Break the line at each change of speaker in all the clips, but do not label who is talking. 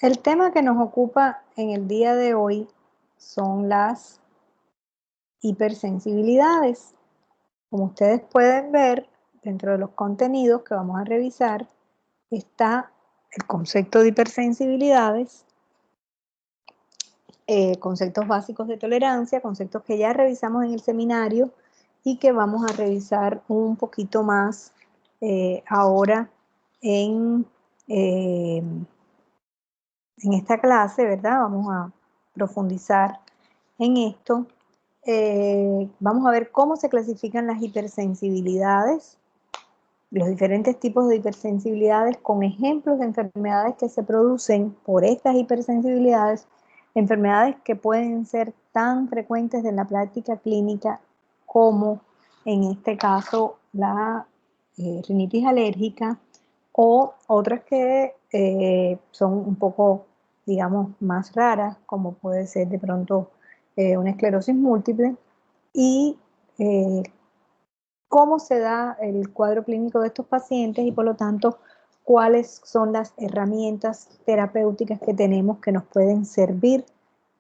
El tema que nos ocupa en el día de hoy son las hipersensibilidades. Como ustedes pueden ver, dentro de los contenidos que vamos a revisar está el concepto de hipersensibilidades, conceptos básicos de tolerancia, conceptos que ya revisamos en el seminario y que vamos a revisar un poquito más ahora en, eh, en esta clase, ¿verdad? Vamos a profundizar en esto. Vamos a ver cómo se clasifican las hipersensibilidades, los diferentes tipos de hipersensibilidades con ejemplos de enfermedades que se producen por estas hipersensibilidades, enfermedades que pueden ser tan frecuentes en la práctica clínica como en este caso la rinitis alérgica o otras que son un poco, digamos, más raras, como puede ser de pronto una esclerosis múltiple y cómo se da el cuadro clínico de estos pacientes y por lo tanto cuáles son las herramientas terapéuticas que tenemos que nos pueden servir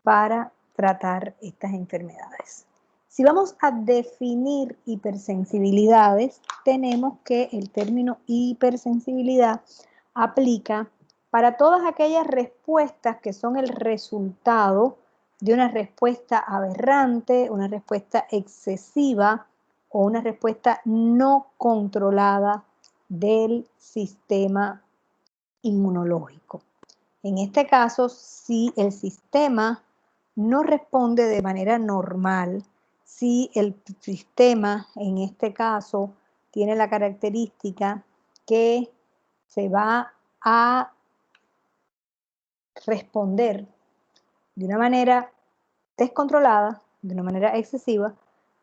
para tratar estas enfermedades. Si vamos a definir hipersensibilidades, tenemos que el término hipersensibilidad aplica para todas aquellas respuestas que son el resultado de una respuesta aberrante, una respuesta excesiva o una respuesta no controlada del sistema inmunológico. En este caso, si el sistema no responde de manera normal, si el sistema en este caso tiene la característica que se va a responder de una manera descontrolada, de una manera excesiva,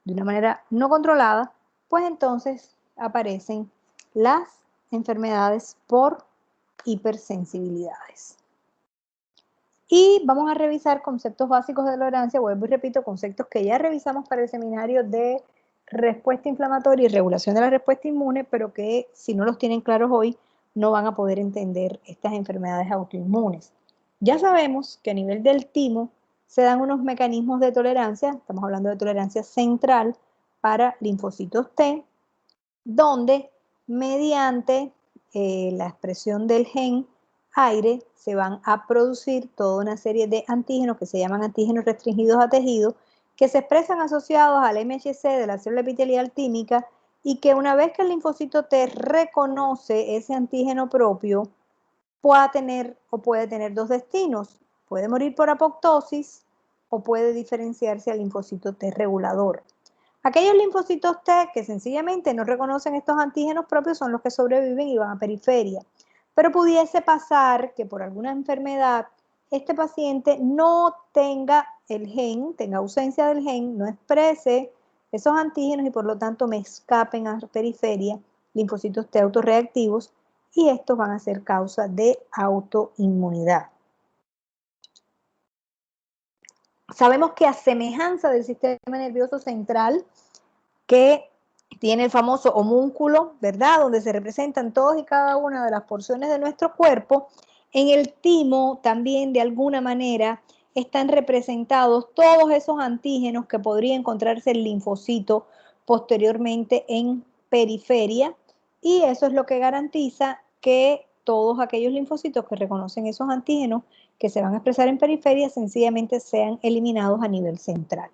de una manera no controlada, pues entonces aparecen las enfermedades por hipersensibilidades. Y vamos a revisar conceptos básicos de tolerancia, vuelvo y repito, conceptos que ya revisamos para el seminario de respuesta inflamatoria y regulación de la respuesta inmune, pero que si no los tienen claros hoy, no van a poder entender estas enfermedades autoinmunes. Ya sabemos que a nivel del timo se dan unos mecanismos de tolerancia, estamos hablando de tolerancia central para linfocitos T, donde mediante la expresión del gen aire se van a producir toda una serie de antígenos que se llaman antígenos restringidos a tejido, que se expresan asociados al MHC de la célula epitelial tímica y que una vez que el linfocito T reconoce ese antígeno propio, pueda tener o puede tener dos destinos. Puede morir por apoptosis o puede diferenciarse al linfocito T regulador. Aquellos linfocitos T que sencillamente no reconocen estos antígenos propios son los que sobreviven y van a periferia. Pero pudiese pasar que por alguna enfermedad este paciente no tenga el gen, tenga ausencia del gen, no exprese esos antígenos y por lo tanto me escapen a periferia linfocitos T autorreactivos y estos van a ser causa de autoinmunidad. Sabemos que a semejanza del sistema nervioso central, que tiene el famoso homúnculo, ¿verdad? Donde se representan todas y cada una de las porciones de nuestro cuerpo, en el timo también de alguna manera están representados todos esos antígenos que podría encontrarse el linfocito posteriormente en periferia y eso es lo que garantiza que todos aquellos linfocitos que reconocen esos antígenos que se van a expresar en periferia sencillamente sean eliminados a nivel central.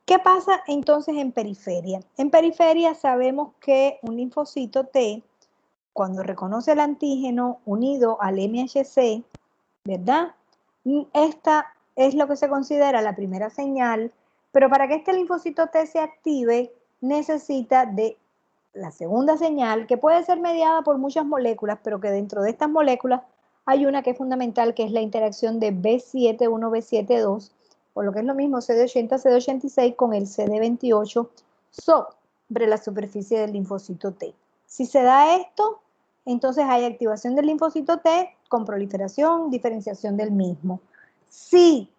¿Qué pasa entonces en periferia? En periferia sabemos que un linfocito T, cuando reconoce el antígeno unido al MHC, ¿verdad? Esta es lo que se considera la primera señal, pero para que este linfocito T se active, necesita de la segunda señal, que puede ser mediada por muchas moléculas, pero que dentro de estas moléculas hay una que es fundamental, que es la interacción de B7-1-B7-2, por lo que es lo mismo CD80, CD86 con el CD28 sobre la superficie del linfocito T. Si se da esto, entonces hay activación del linfocito T con proliferación, diferenciación del mismo. Si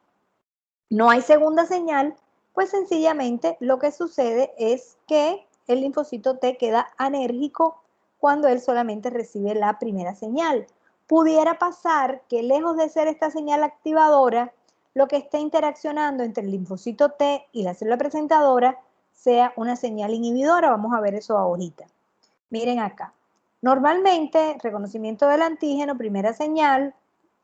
no hay segunda señal, pues sencillamente lo que sucede es que el linfocito T queda anérgico cuando él solamente recibe la primera señal. pudiera pasar que lejos de ser esta señal activadora, lo que esté interaccionando entre el linfocito T y la célula presentadora sea una señal inhibidora. Vamos a ver eso ahorita. Miren acá. Normalmente, reconocimiento del antígeno, primera señal,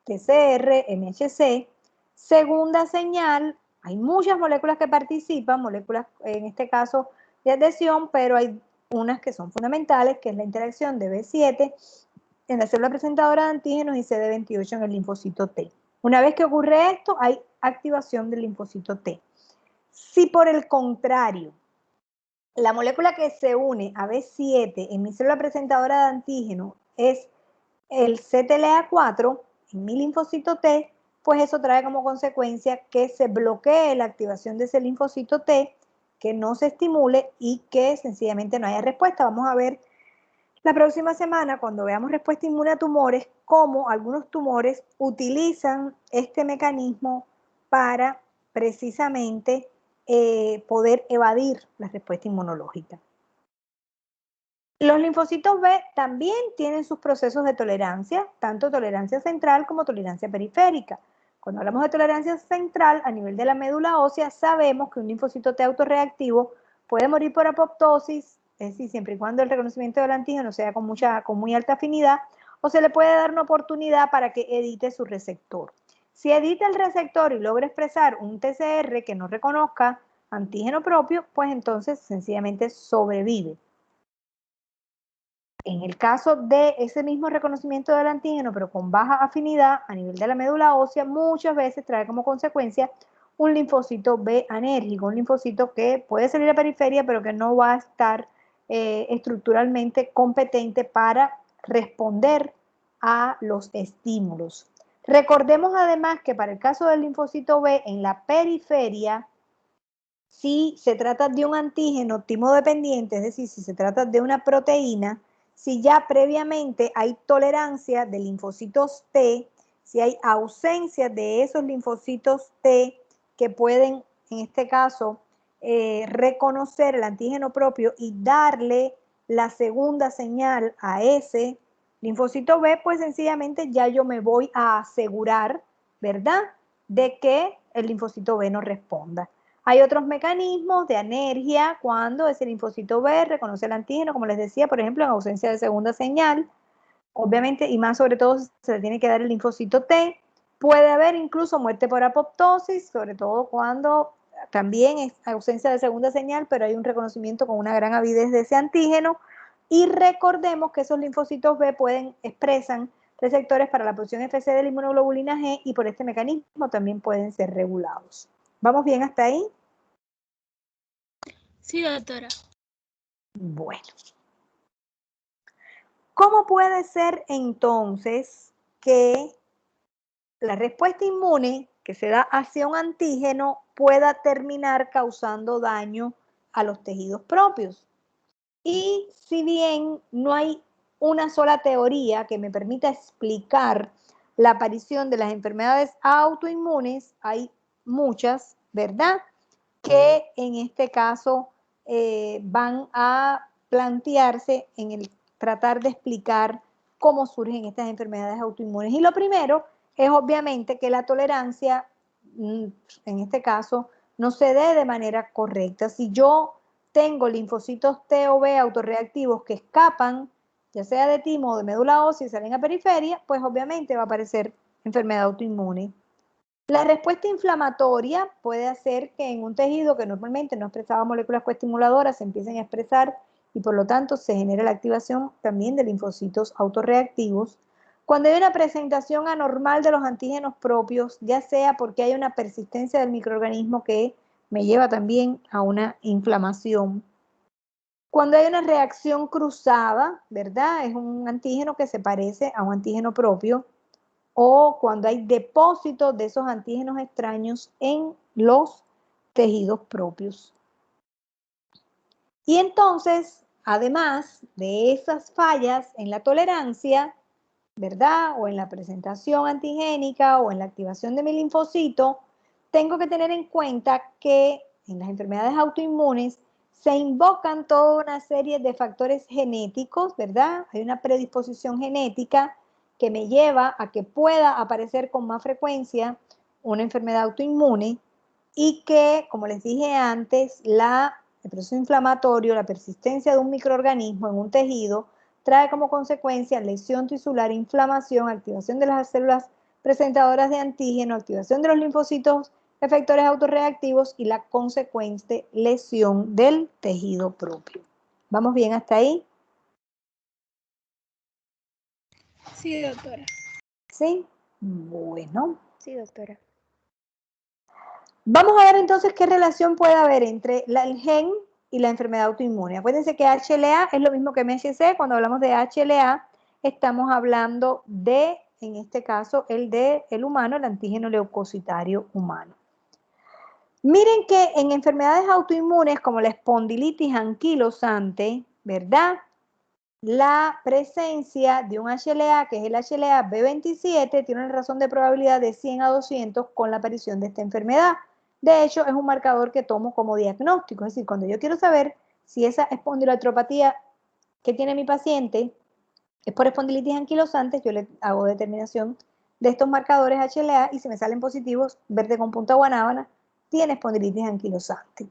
TCR, MHC. Segunda señal, hay muchas moléculas que participan, moléculas en este caso de adhesión, pero hay unas que son fundamentales, que es la interacción de B7 en la célula presentadora de antígenos y CD28 en el linfocito T. Una vez que ocurre esto, hay activación del linfocito T. Si por el contrario, la molécula que se une a B7 en mi célula presentadora de antígeno es el CTLA4 en mi linfocito T, pues eso trae como consecuencia que se bloquee la activación de ese linfocito T, que no se estimule y que sencillamente no haya respuesta. Vamos a ver la próxima semana, cuando veamos respuesta inmune a tumores, cómo algunos tumores utilizan este mecanismo para precisamente poder evadir la respuesta inmunológica. Los linfocitos B también tienen sus procesos de tolerancia, tanto tolerancia central como tolerancia periférica. Cuando hablamos de tolerancia central, a nivel de la médula ósea, sabemos que un linfocito T autorreactivo puede morir por apoptosis, es decir, siempre y cuando el reconocimiento del antígeno sea con muy alta afinidad, o se le puede dar una oportunidad para que edite su receptor. Si edita el receptor y logra expresar un TCR que no reconozca antígeno propio, pues entonces sencillamente sobrevive. En el caso de ese mismo reconocimiento del antígeno, pero con baja afinidad a nivel de la médula ósea, muchas veces trae como consecuencia un linfocito B anérgico, un linfocito que puede salir a periferia, pero que no va a estar estructuralmente competente para responder a los estímulos. Recordemos además que para el caso del linfocito B en la periferia, si se trata de un antígeno timodependiente, es decir, si se trata de una proteína, si ya previamente hay tolerancia de linfocitos T, si hay ausencia de esos linfocitos T que pueden, en este caso, reconocer el antígeno propio y darle la segunda señal a ese linfocito B, pues sencillamente ya yo me voy a asegurar, ¿verdad?, de que el linfocito B no responda. Hay otros mecanismos de anergia cuando ese linfocito B reconoce el antígeno, como les decía, por ejemplo, en ausencia de segunda señal. Obviamente, y más sobre todo, se le tiene que dar el linfocito T. Puede haber incluso muerte por apoptosis, sobre todo cuando también es ausencia de segunda señal, pero hay un reconocimiento con una gran avidez de ese antígeno. Y recordemos que esos linfocitos B expresan receptores para la producción FC de la inmunoglobulina G y por este mecanismo también pueden ser regulados. ¿Vamos bien hasta ahí?
Sí, doctora.
Bueno. ¿Cómo puede ser entonces que la respuesta inmune que se da hacia un antígeno pueda terminar causando daño a los tejidos propios? Y si bien no hay una sola teoría que me permita explicar la aparición de las enfermedades autoinmunes, hay muchas, ¿verdad?, que en este caso van a plantearse en el tratar de explicar cómo surgen estas enfermedades autoinmunes. Y lo primero es obviamente que la tolerancia, en este caso, no se dé de manera correcta. Si yo tengo linfocitos T o B autorreactivos que escapan, ya sea de timo o de médula ósea y salen a periferia, pues obviamente va a aparecer enfermedad autoinmune. La respuesta inflamatoria puede hacer que en un tejido que normalmente no expresaba moléculas coestimuladoras se empiecen a expresar y por lo tanto se genera la activación también de linfocitos autorreactivos. Cuando hay una presentación anormal de los antígenos propios, ya sea porque hay una persistencia del microorganismo que me lleva también a una inflamación. Cuando hay una reacción cruzada, ¿verdad? Es un antígeno que se parece a un antígeno propio, o cuando hay depósitos de esos antígenos extraños en los tejidos propios. Y entonces, además de esas fallas en la tolerancia, ¿verdad?, o en la presentación antigénica o en la activación de mi linfocito, tengo que tener en cuenta que en las enfermedades autoinmunes se invocan toda una serie de factores genéticos, ¿verdad? Hay una predisposición genética que me lleva a que pueda aparecer con más frecuencia una enfermedad autoinmune y que, como les dije antes, el proceso inflamatorio, la persistencia de un microorganismo en un tejido, trae como consecuencia lesión tisular, inflamación, activación de las células presentadoras de antígeno, activación de los linfocitos efectores autorreactivos y la consecuente lesión del tejido propio. ¿Vamos bien hasta ahí?
Sí, doctora.
¿Sí? Bueno.
Sí, doctora.
Vamos a ver entonces qué relación puede haber entre el gen y la enfermedad autoinmune. Acuérdense que HLA es lo mismo que MHC. Cuando hablamos de HLA, estamos hablando de, en este caso, el humano, el antígeno leucocitario humano. Miren que en enfermedades autoinmunes como la espondilitis anquilosante, ¿verdad? La presencia de un HLA, que es el HLA B27, tiene una razón de probabilidad de 100 a 200 con la aparición de esta enfermedad. De hecho, es un marcador que tomo como diagnóstico. Es decir, cuando yo quiero saber si esa espondiloartropatía que tiene mi paciente es por espondilitis anquilosante, yo le hago determinación de estos marcadores HLA y si me salen positivos, verde con punta guanábana, tiene espondilitis anquilosante.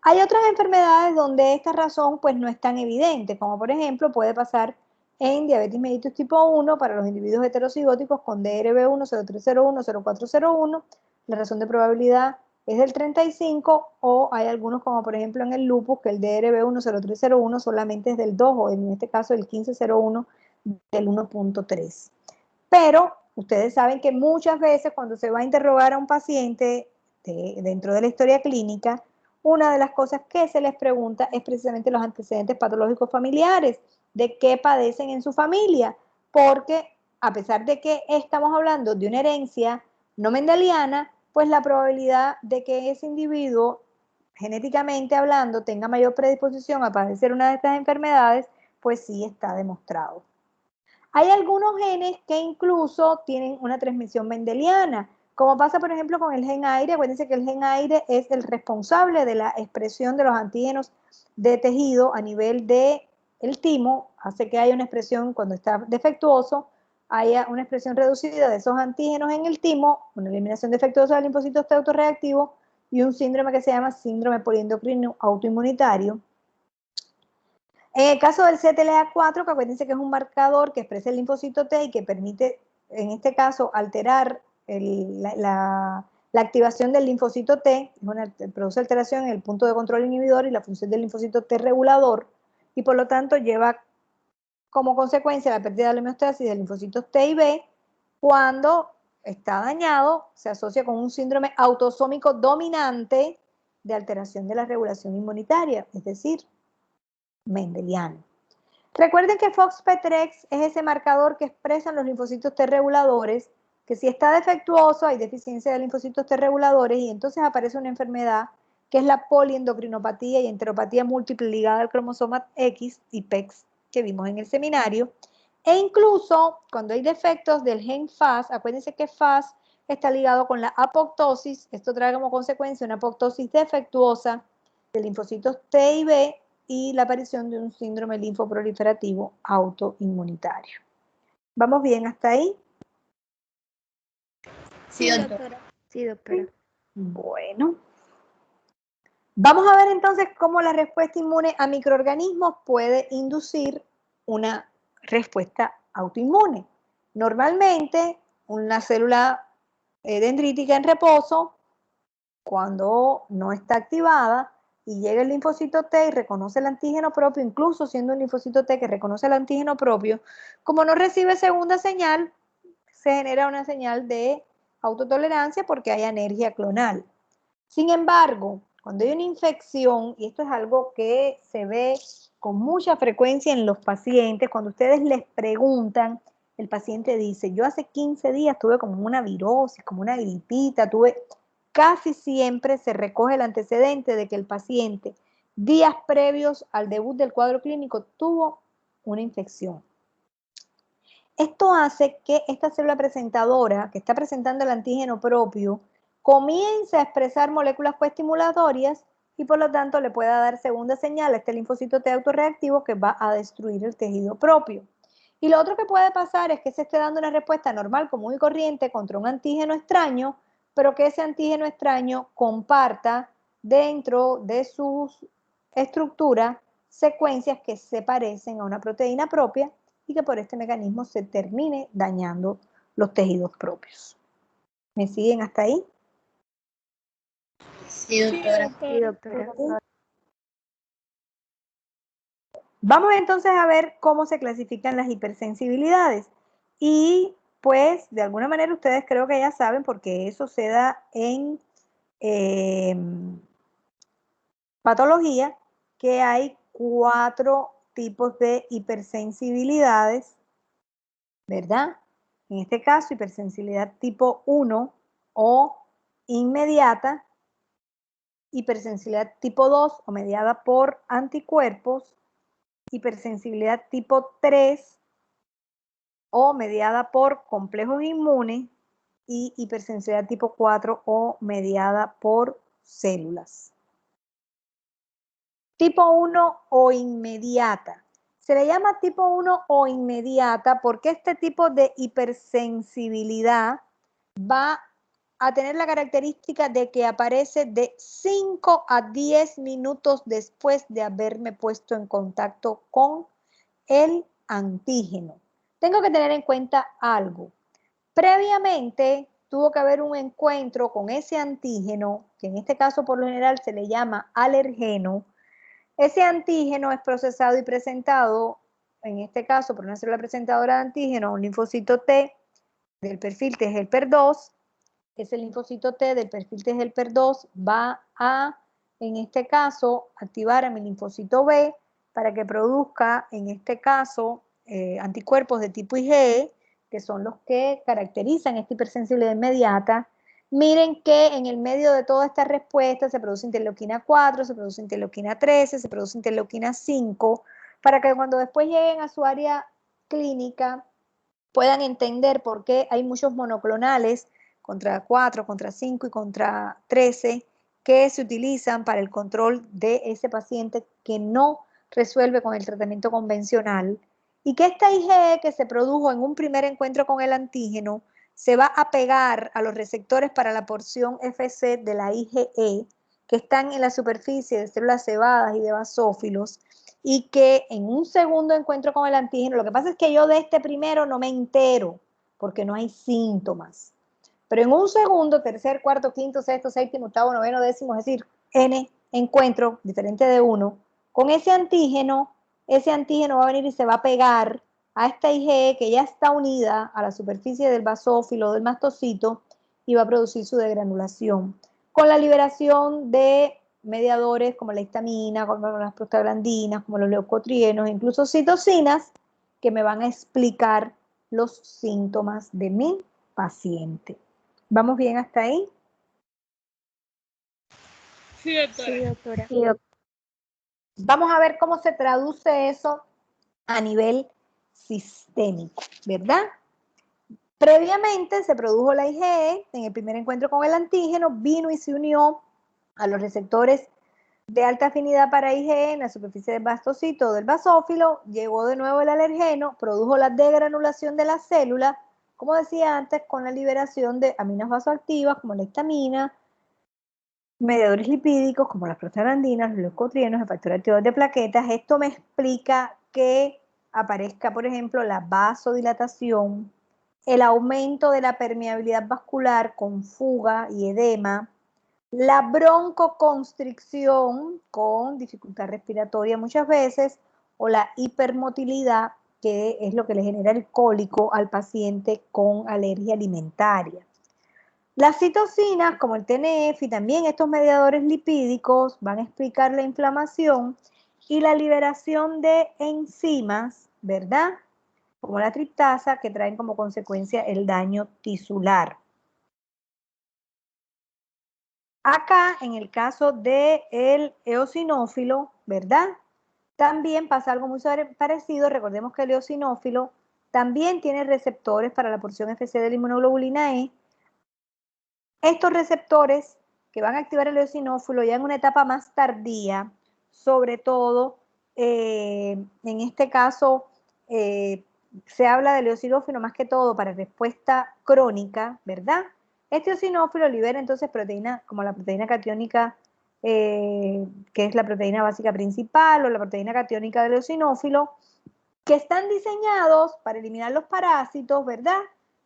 Hay otras enfermedades donde esta razón pues no es tan evidente, como por ejemplo puede pasar en diabetes mellitus tipo 1 para los individuos heterocigóticos con DRB1, 0301, 0401, la razón de probabilidad es del 35, o hay algunos como por ejemplo en el lupus que el DRB1, 0301 solamente es del 2 o en este caso el 1501 del 1.3. Pero ustedes saben que muchas veces cuando se va a interrogar a un paciente dentro de la historia clínica, una de las cosas que se les pregunta es precisamente los antecedentes patológicos familiares, de qué padecen en su familia, porque a pesar de que estamos hablando de una herencia no mendeliana, pues la probabilidad de que ese individuo, genéticamente hablando, tenga mayor predisposición a padecer una de estas enfermedades, pues sí está demostrado. Hay algunos genes que incluso tienen una transmisión mendeliana, como pasa por ejemplo con el gen aire. Acuérdense que el gen aire es el responsable de la expresión de los antígenos de tejido a nivel del timo, hace que haya una expresión cuando está defectuoso, haya una expresión reducida de esos antígenos en el timo, una eliminación defectuosa del linfocito T autorreactivo y un síndrome que se llama síndrome poliendocrino autoinmunitario. En el caso del CTLA4, que acuérdense que es un marcador que expresa el linfocito T y que permite, en este caso, alterar la activación del linfocito T, produce alteración en el punto de control inhibidor y la función del linfocito T regulador, y por lo tanto lleva como consecuencia la pérdida de la homeostasis de linfocitos T y B. Cuando está dañado, se asocia con un síndrome autosómico dominante de alteración de la regulación inmunitaria, es decir, mendeliano. Recuerden que FOXP3 es ese marcador que expresan los linfocitos T reguladores, que si está defectuoso hay deficiencia de linfocitos T reguladores y entonces aparece una enfermedad que es la poliendocrinopatía y enteropatía múltiple ligada al cromosoma X y PEX que vimos en el seminario. E incluso cuando hay defectos del gen FAS, acuérdense que FAS está ligado con la apoptosis, esto trae como consecuencia una apoptosis defectuosa de linfocitos T y B y la aparición de un síndrome linfoproliferativo autoinmunitario. ¿Vamos bien hasta ahí?
Sí, doctora. Sí, doctora.
Bueno. Vamos a ver entonces cómo la respuesta inmune a microorganismos puede inducir una respuesta autoinmune. Normalmente, una célula dendrítica en reposo, cuando no está activada y llega el linfocito T y reconoce el antígeno propio, incluso siendo un linfocito T que reconoce el antígeno propio, como no recibe segunda señal, se genera una señal de autotolerancia porque hay anergia clonal. Sin embargo, cuando hay una infección, y esto es algo que se ve con mucha frecuencia en los pacientes, cuando ustedes les preguntan, el paciente dice, yo hace 15 días tuve como una virosis, como una gripita, casi siempre se recoge el antecedente de que el paciente, días previos al debut del cuadro clínico, tuvo una infección. Esto hace que esta célula presentadora, que está presentando el antígeno propio, comience a expresar moléculas coestimulatorias y por lo tanto le pueda dar segunda señal a este linfocito T autorreactivo que va a destruir el tejido propio. Y lo otro que puede pasar es que se esté dando una respuesta normal, común y corriente contra un antígeno extraño, pero que ese antígeno extraño comparta dentro de sus estructuras secuencias que se parecen a una proteína propia y que por este mecanismo se termine dañando los tejidos propios. ¿Me siguen hasta ahí?
Sí, doctora. Sí, doctora.
Vamos entonces a ver cómo se clasifican las hipersensibilidades. Y pues de alguna manera ustedes creo que ya saben, porque eso se da en patología, que hay 4 tipos de hipersensibilidades, ¿verdad? En este caso, hipersensibilidad tipo 1 o inmediata, hipersensibilidad tipo 2 o mediada por anticuerpos, hipersensibilidad tipo 3 o mediada por complejos inmunes y hipersensibilidad tipo 4 o mediada por células. Tipo 1 o inmediata. Se le llama tipo 1 o inmediata porque este tipo de hipersensibilidad va a tener la característica de que aparece de 5 a 10 minutos después de haberme puesto en contacto con el antígeno. Tengo que tener en cuenta algo. Previamente tuvo que haber un encuentro con ese antígeno, que en este caso por lo general se le llama alergeno. Ese antígeno es procesado y presentado, en este caso por una célula presentadora de antígeno, un linfocito T del perfil T helper 2. Ese linfocito T del perfil T helper 2 va a, en este caso, activar a mi linfocito B para que produzca, en este caso, anticuerpos de tipo IgE, que son los que caracterizan esta hipersensibilidad inmediata. Miren que en el medio de toda esta respuesta se produce interleuquina 4, se produce interleuquina 13, se produce interleuquina 5, para que cuando después lleguen a su área clínica puedan entender por qué hay muchos monoclonales contra 4, contra 5 y contra 13 que se utilizan para el control de ese paciente que no resuelve con el tratamiento convencional y que esta IgE que se produjo en un primer encuentro con el antígeno se va a pegar a los receptores para la porción FC de la IgE que están en la superficie de células cebadas y de basófilos y que en un segundo encuentro con el antígeno, lo que pasa es que yo de este primero no me entero porque no hay síntomas. Pero en un segundo, tercer, cuarto, quinto, sexto, séptimo, octavo, noveno, décimo, es decir, N encuentro diferente de uno, con ese antígeno va a venir y se va a pegar a esta IgE que ya está unida a la superficie del basófilo, del mastocito, y va a producir su degranulación. Con la liberación de mediadores como la histamina, como las prostaglandinas, como los leucotrienos, incluso citocinas, que me van a explicar los síntomas de mi paciente. ¿Vamos bien hasta ahí?
Sí, doctora. Sí, doctora. Sí, doctora.
Vamos a ver cómo se traduce eso a nivel sistémico, ¿verdad? Previamente se produjo la IgE en el primer encuentro con el antígeno, vino y se unió a los receptores de alta afinidad para IgE en la superficie del mastocito o del basófilo, llegó de nuevo el alergeno, produjo la degranulación de la célula, como decía antes, con la liberación de aminas vasoactivas como la histamina, mediadores lipídicos como las prostaglandinas, los leucotrienos, el factor activador de plaquetas. Esto me explica que aparezca, por ejemplo, la vasodilatación, el aumento de la permeabilidad vascular con fuga y edema, la broncoconstricción con dificultad respiratoria muchas veces, o la hipermotilidad, que es lo que le genera el cólico al paciente con alergia alimentaria. Las citocinas, como el TNF y también estos mediadores lipídicos, van a explicar la inflamación y la liberación de enzimas, ¿verdad? Como la triptasa, que traen como consecuencia el daño tisular. Acá, en el caso del eosinófilo, ¿verdad? También pasa algo muy parecido. Recordemos que el eosinófilo también tiene receptores para la porción FC de la inmunoglobulina E. Estos receptores que van a activar el eosinófilo ya en una etapa más tardía, sobre todo, en este caso, se habla del eosinófilo más que todo para respuesta crónica, ¿verdad? Este eosinófilo libera entonces proteínas como la proteína catiónica, que es la proteína básica principal, o la proteína catiónica del eosinófilo, que están diseñados para eliminar los parásitos, ¿verdad?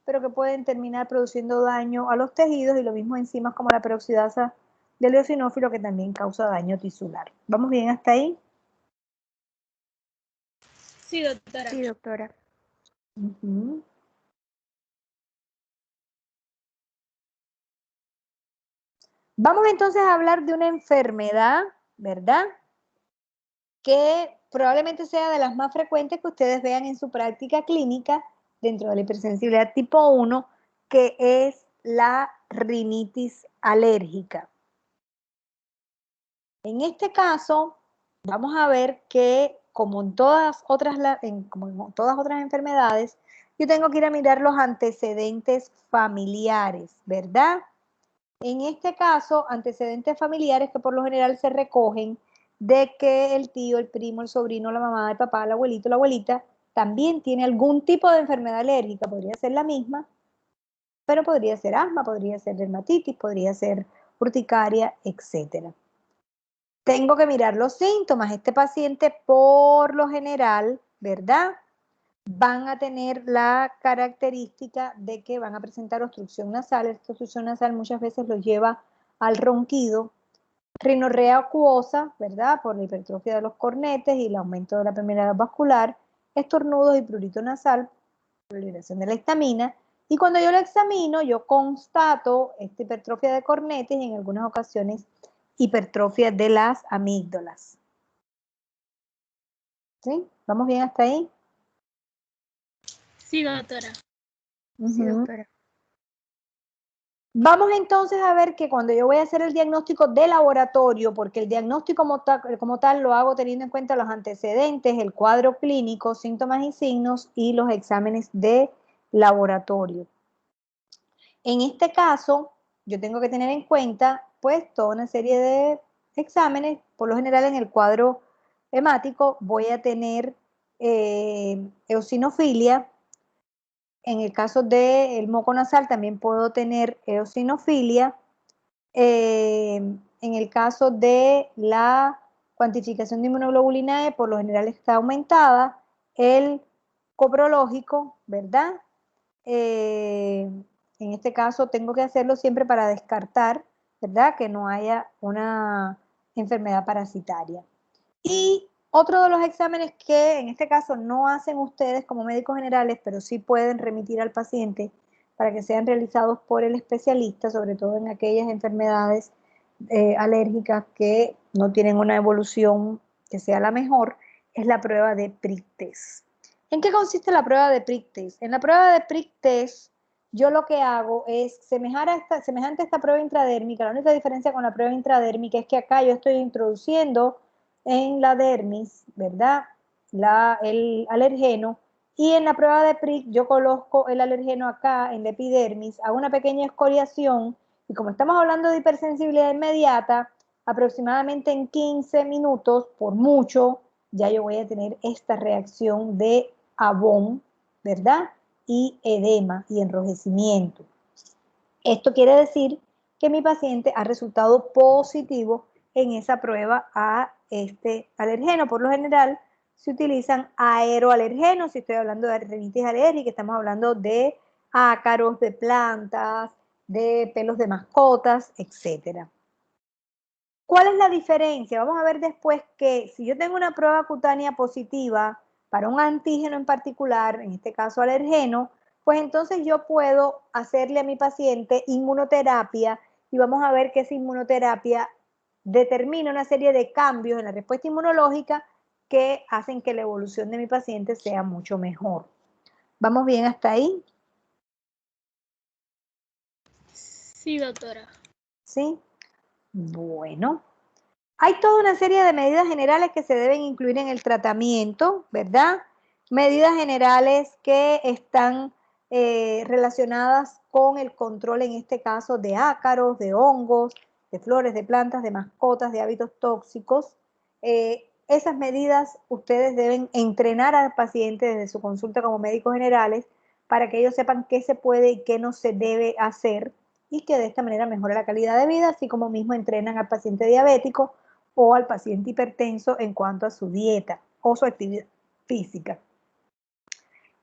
Pero que pueden terminar produciendo daño a los tejidos, y lo mismo enzimas como la peroxidasa del eosinófilo, que también causa daño tisular. ¿Vamos bien hasta ahí?
Sí, doctora.
Sí, doctora.
Vamos entonces a hablar de una enfermedad, ¿verdad? Que probablemente sea de las más frecuentes que ustedes vean en su práctica clínica dentro de la hipersensibilidad tipo 1, que es la rinitis alérgica. En este caso, vamos a ver que como en todas otras enfermedades, yo tengo que ir a mirar los antecedentes familiares, ¿verdad? En este caso, antecedentes familiares que por lo general se recogen de que el tío, el primo, el sobrino, la mamá, el papá, el abuelito, la abuelita, también tiene algún tipo de enfermedad alérgica. Podría ser la misma, pero podría ser asma, podría ser dermatitis, podría ser urticaria, etc. Tengo que mirar los síntomas. Este paciente, por lo general, ¿verdad?, van a tener la característica de que van a presentar obstrucción nasal. Esta obstrucción nasal muchas veces los lleva al ronquido, rinorrea acuosa, ¿verdad?, por la hipertrofia de los cornetes y el aumento de la permeabilidad vascular, estornudos y prurito nasal, por la liberación de la histamina. Y cuando yo lo examino, yo constato esta hipertrofia de cornetes y en algunas ocasiones hipertrofia de las amígdalas. ¿Sí? ¿Vamos bien hasta ahí?
Sí, doctora.
Sí, doctora.
Vamos entonces a ver que cuando yo voy a hacer el diagnóstico de laboratorio, porque el diagnóstico como tal lo hago teniendo en cuenta los antecedentes, el cuadro clínico, síntomas y signos y los exámenes de laboratorio. En este caso, yo tengo que tener en cuenta pues toda una serie de exámenes. Por lo general en el cuadro hemático voy a tener eosinofilia. En el caso del moco nasal también puedo tener eosinofilia. En el caso de la cuantificación de inmunoglobulina E, por lo general está aumentada. El coprológico, ¿verdad? En este caso tengo que hacerlo siempre para descartar, ¿verdad?, que no haya una enfermedad parasitaria. Y otro de los exámenes que en este caso no hacen ustedes como médicos generales, pero sí pueden remitir al paciente para que sean realizados por el especialista, sobre todo en aquellas enfermedades alérgicas que no tienen una evolución que sea la mejor, es la prueba de prick test. ¿En qué consiste la prueba de prick test? En la prueba de prick test, yo lo que hago es semejante a esta prueba intradérmica. La única diferencia con la prueba intradérmica es que acá yo estoy introduciendo en la dermis, ¿verdad?, el alergeno, y en la prueba de prick yo coloco el alergeno acá en la epidermis, hago una pequeña escoriación, y como estamos hablando de hipersensibilidad inmediata, aproximadamente en 15 minutos, por mucho, ya yo voy a tener esta reacción de abón, ¿verdad?, y edema y enrojecimiento. Esto quiere decir que mi paciente ha resultado positivo en esa prueba a este alergeno. Por lo general se utilizan aeroalergenos. Si estoy hablando de rinitis alérgica, estamos hablando de ácaros, de plantas, de pelos de mascotas, etc. ¿Cuál es la diferencia? Vamos a ver después que si yo tengo una prueba cutánea positiva para un antígeno en particular, en este caso alergeno, pues entonces yo puedo hacerle a mi paciente inmunoterapia, y vamos a ver que esa inmunoterapia determina una serie de cambios en la respuesta inmunológica que hacen que la evolución de mi paciente sea mucho mejor. ¿Vamos bien hasta ahí?
Sí, doctora.
¿Sí? Bueno. Hay toda una serie de medidas generales que se deben incluir en el tratamiento, ¿verdad? Medidas generales que están relacionadas con el control, en este caso, de ácaros, de hongos, de flores, de plantas, de mascotas, de hábitos tóxicos. esas medidas ustedes deben entrenar al paciente desde su consulta como médicos generales para que ellos sepan qué se puede y qué no se debe hacer y que de esta manera mejore la calidad de vida, así como mismo entrenan al paciente diabético o al paciente hipertenso en cuanto a su dieta o su actividad física.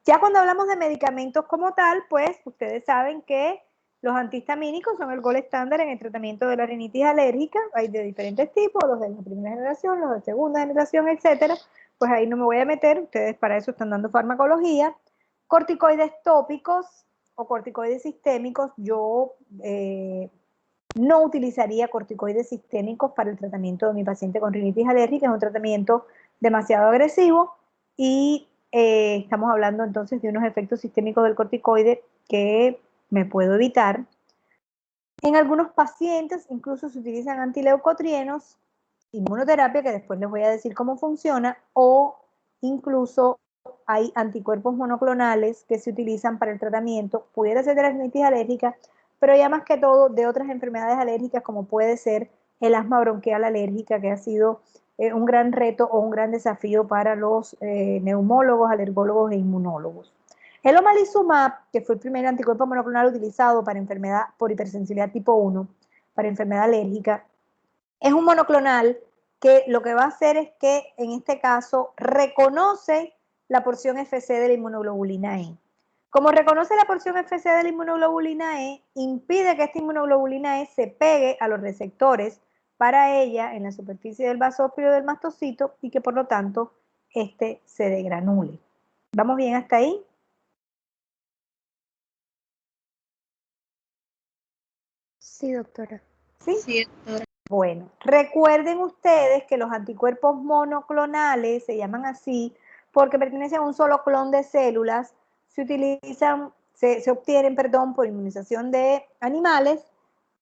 Ya cuando hablamos de medicamentos como tal, pues ustedes saben que los antihistamínicos son el gol estándar en el tratamiento de la rinitis alérgica. Hay de diferentes tipos, los de la primera generación, los de segunda generación, etcétera. Pues ahí no me voy a meter, ustedes para eso están dando farmacología. Corticoides tópicos o corticoides sistémicos, yo no utilizaría corticoides sistémicos para el tratamiento de mi paciente con rinitis alérgica, es un tratamiento demasiado agresivo y estamos hablando entonces de unos efectos sistémicos del corticoide que me puedo evitar. En algunos pacientes incluso se utilizan antileucotrienos, inmunoterapia, que después les voy a decir cómo funciona, o incluso hay anticuerpos monoclonales que se utilizan para el tratamiento, pudiera ser de la rinitis alérgica, pero ya más que todo de otras enfermedades alérgicas como puede ser el asma bronquial alérgica, que ha sido un gran reto o un gran desafío para los neumólogos, alergólogos e inmunólogos. El omalizumab, que fue el primer anticuerpo monoclonal utilizado para enfermedad por hipersensibilidad tipo 1, para enfermedad alérgica, es un monoclonal que lo que va a hacer es que en este caso reconoce la porción FC de la inmunoglobulina E. Como reconoce la porción FC de la inmunoglobulina E, impide que esta inmunoglobulina E se pegue a los receptores para ella en la superficie del basófilo del mastocito y que por lo tanto este se degranule. ¿Vamos bien hasta ahí?
Sí, doctora.
¿Sí?
Sí, doctora.
Bueno, recuerden ustedes que los anticuerpos monoclonales se llaman así porque pertenecen a un solo clon de células, se utilizan, se obtienen, perdón, por inmunización de animales,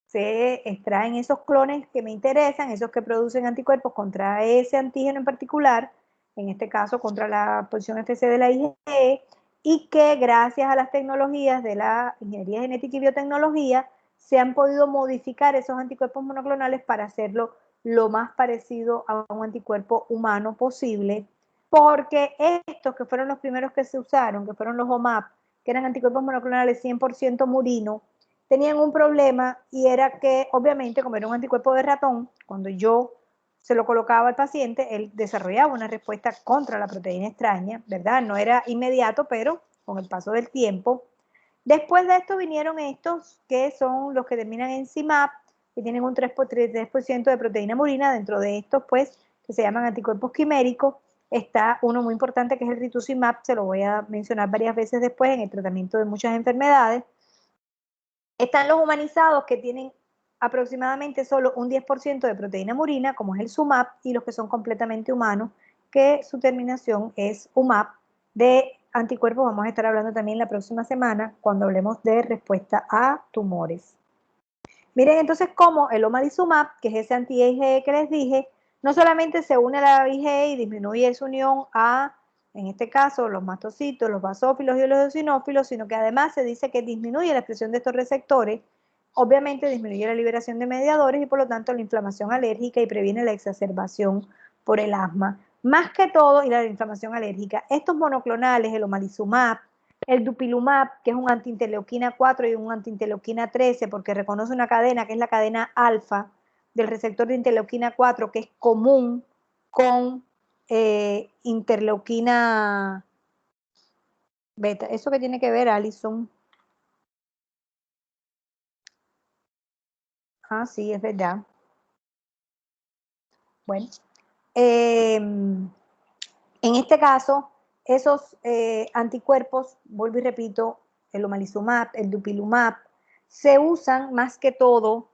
se extraen esos clones que me interesan, esos que producen anticuerpos contra ese antígeno en particular, en este caso contra la posición FC de la IgE, y que gracias a las tecnologías de la ingeniería genética y biotecnología se han podido modificar esos anticuerpos monoclonales para hacerlo lo más parecido a un anticuerpo humano posible, porque estos que fueron los primeros que se usaron, que fueron los OMAP, que eran anticuerpos monoclonales 100% murino, tenían un problema y era que obviamente como era un anticuerpo de ratón, cuando yo se lo colocaba al paciente, él desarrollaba una respuesta contra la proteína extraña, ¿verdad? No era inmediato, pero con el paso del tiempo. Después de esto vinieron estos que son los que terminan en CIMAP, que tienen un 3% de proteína murina. Dentro de estos, pues, que se llaman anticuerpos quiméricos, está uno muy importante que es el rituximab, se lo voy a mencionar varias veces después en el tratamiento de muchas enfermedades. Están los humanizados que tienen aproximadamente solo un 10% de proteína murina, como es el SUMAP, y los que son completamente humanos, que su terminación es UMAP. De anticuerpos vamos a estar hablando también la próxima semana cuando hablemos de respuesta a tumores. Miren entonces cómo el omalizumab, que es ese anti-IgE que les dije, no solamente se une a la IgE y disminuye su unión a, en este caso, los mastocitos, los basófilos y los eosinófilos, sino que además se dice que disminuye la expresión de estos receptores, obviamente disminuye la liberación de mediadores y por lo tanto la inflamación alérgica y previene la exacerbación por el asma. Más que todo, y la inflamación alérgica, estos monoclonales, el omalizumab, el dupilumab, que es un antiinterleuquina 4 y un antiinterleuquina 13, porque reconoce una cadena que es la cadena alfa del receptor de interleuquina 4, que es común con interleuquina beta. ¿Eso qué tiene que ver, Alison? Ah, sí, es verdad. Bueno, en este caso, esos anticuerpos, vuelvo y repito, el omalizumab, el dupilumab, se usan más que todo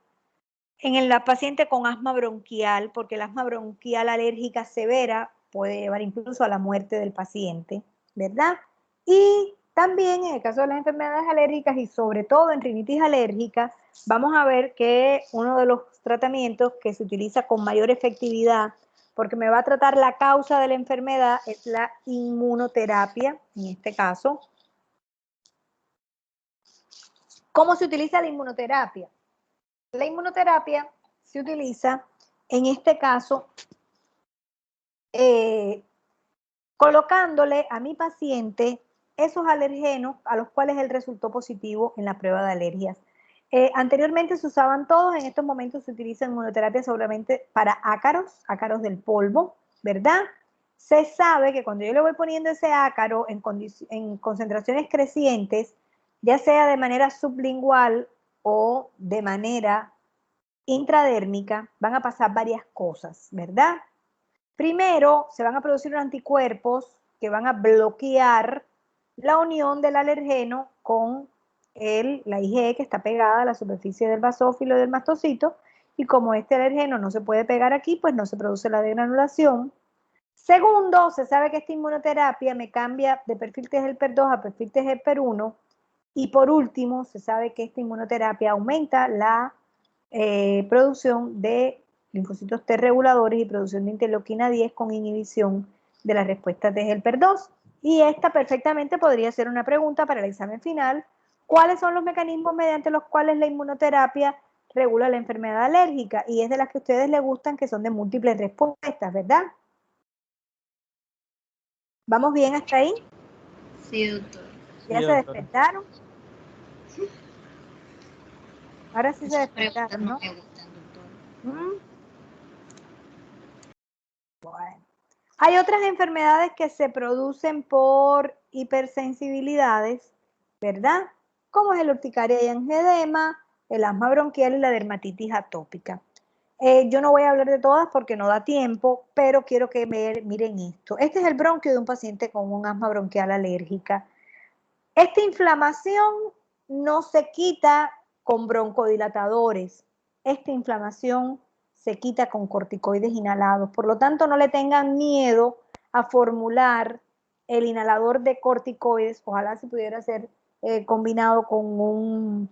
en la paciente con asma bronquial, porque el asma bronquial alérgica severa puede llevar incluso a la muerte del paciente, ¿verdad? Y también en el caso de las enfermedades alérgicas y sobre todo en rinitis alérgica, vamos a ver que uno de los tratamientos que se utiliza con mayor efectividad, porque me va a tratar la causa de la enfermedad, es la inmunoterapia, en este caso. ¿Cómo se utiliza la inmunoterapia? La inmunoterapia se utiliza, en este caso, colocándole a mi paciente esos alergenos a los cuales él resultó positivo en la prueba de alergias. Anteriormente se usaban todos, en estos momentos se utiliza inmunoterapia solamente para ácaros del polvo, ¿verdad? Se sabe que cuando yo le voy poniendo ese ácaro en concentraciones crecientes, ya sea de manera sublingual o de manera intradérmica, van a pasar varias cosas, ¿verdad? Primero, se van a producir anticuerpos que van a bloquear la unión del alergeno con la IgE que está pegada a la superficie del basófilo y del mastocito, y como este alergeno no se puede pegar aquí, pues no se produce la degranulación. Segundo, se sabe que esta inmunoterapia me cambia de perfil T helper 2 a perfil T helper 1. Y por último, se sabe que esta inmunoterapia aumenta la producción de linfocitos T reguladores y producción de interleuquina 10 con inhibición de la respuesta T helper 2. Y esta perfectamente podría ser una pregunta para el examen final. ¿Cuáles son los mecanismos mediante los cuales la inmunoterapia regula la enfermedad alérgica? Y es de las que a ustedes les gustan, que son de múltiples respuestas, ¿verdad? ¿Vamos bien hasta ahí?
Sí, doctora.
¿Ya
Sí,
se
doctora.
despertaron? Ahora sí se
Esas preguntas
despertaron,
no
¿no?
me gustan, doctora.
Bueno. Hay otras enfermedades que se producen por hipersensibilidades, ¿verdad? Como es el urticaria y angedema, el asma bronquial y la dermatitis atópica. Yo no voy a hablar de todas porque no da tiempo, pero quiero que miren esto. Este es el bronquio de un paciente con un asma bronquial alérgica. Esta inflamación no se quita con broncodilatadores. Esta inflamación se quita con corticoides inhalados. Por lo tanto, no le tengan miedo a formular el inhalador de corticoides. Ojalá si pudiera ser combinado con un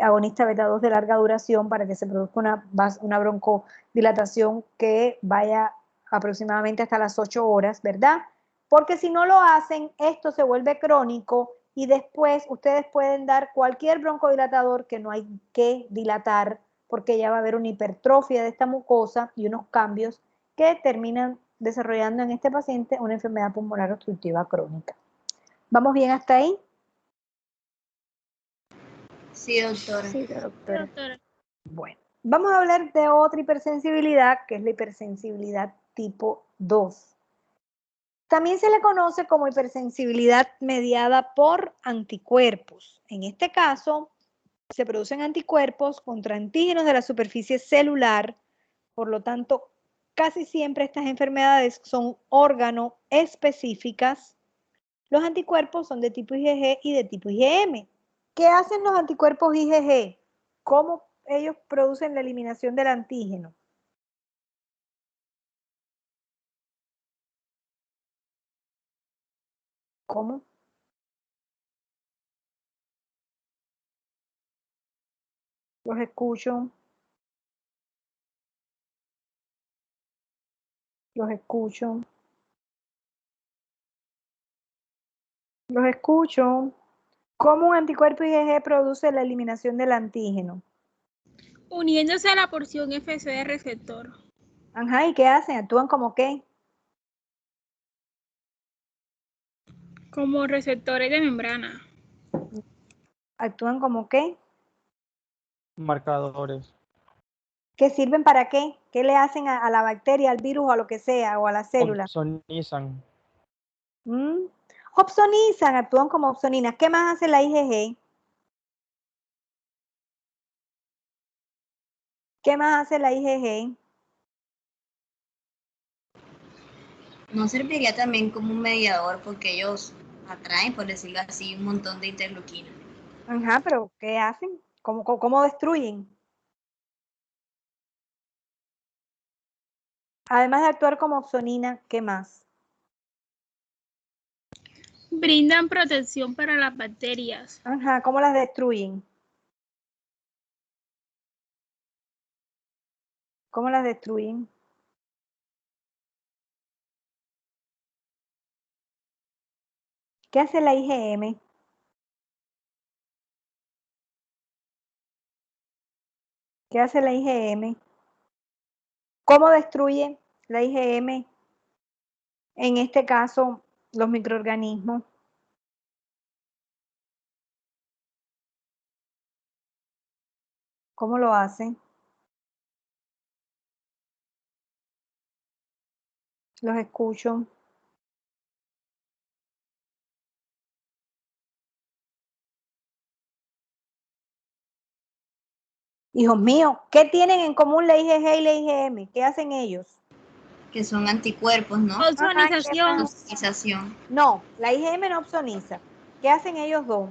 agonista beta 2 de larga duración para que se produzca una broncodilatación que vaya aproximadamente hasta las 8 horas, ¿verdad? Porque si no lo hacen, esto se vuelve crónico y después ustedes pueden dar cualquier broncodilatador que no hay que dilatar porque ya va a haber una hipertrofia de esta mucosa y unos cambios que terminan desarrollando en este paciente una enfermedad pulmonar obstructiva crónica. ¿Vamos bien hasta ahí?
Sí, doctora.
Sí, doctora.
Doctora.
Bueno, vamos a hablar de otra hipersensibilidad, que es la hipersensibilidad tipo 2. También se le conoce como hipersensibilidad mediada por anticuerpos. En este caso, se producen anticuerpos contra antígenos de la superficie celular, por lo tanto, casi siempre estas enfermedades son órgano específicas. Los anticuerpos son de tipo IgG y de tipo IgM. ¿Qué hacen los anticuerpos IgG? ¿Cómo ellos producen la eliminación del antígeno? ¿Cómo? Los escucho. Los escucho. Los escucho. ¿Cómo un anticuerpo IgG produce la eliminación del antígeno?
Uniéndose a la porción FC del receptor.
Ajá, ¿y qué hacen? ¿Actúan como qué?
Como receptores de membrana.
¿Actúan como qué?
Marcadores.
¿Qué sirven para qué? ¿Qué le hacen a la bacteria, al virus, o a lo que sea, o a la célula?
Opsonizan.
Opsonizan, actúan como opsoninas. ¿Qué más hace la IgG? ¿Qué más hace la IgG?
¿No serviría también como un mediador porque ellos atraen, por decirlo así, un montón de interleuquina?
Ajá, pero ¿qué hacen? ¿Cómo destruyen? Además de actuar como opsonina, ¿qué más?
Brindan protección para las bacterias.
Ajá, ¿cómo las destruyen? ¿Cómo las destruyen? ¿Qué hace la IgM? ¿Qué hace la IgM? ¿Cómo destruye la IgM en este caso, los microorganismos. ¿Cómo lo hacen? Los escucho. Hijos míos, ¿qué tienen en común la IgG y la IgM? ¿Qué hacen ellos?
Que son anticuerpos, ¿no?
Ozonización.
Ozonización.
No, la IgM no ozoniza. ¿Qué hacen ellos dos?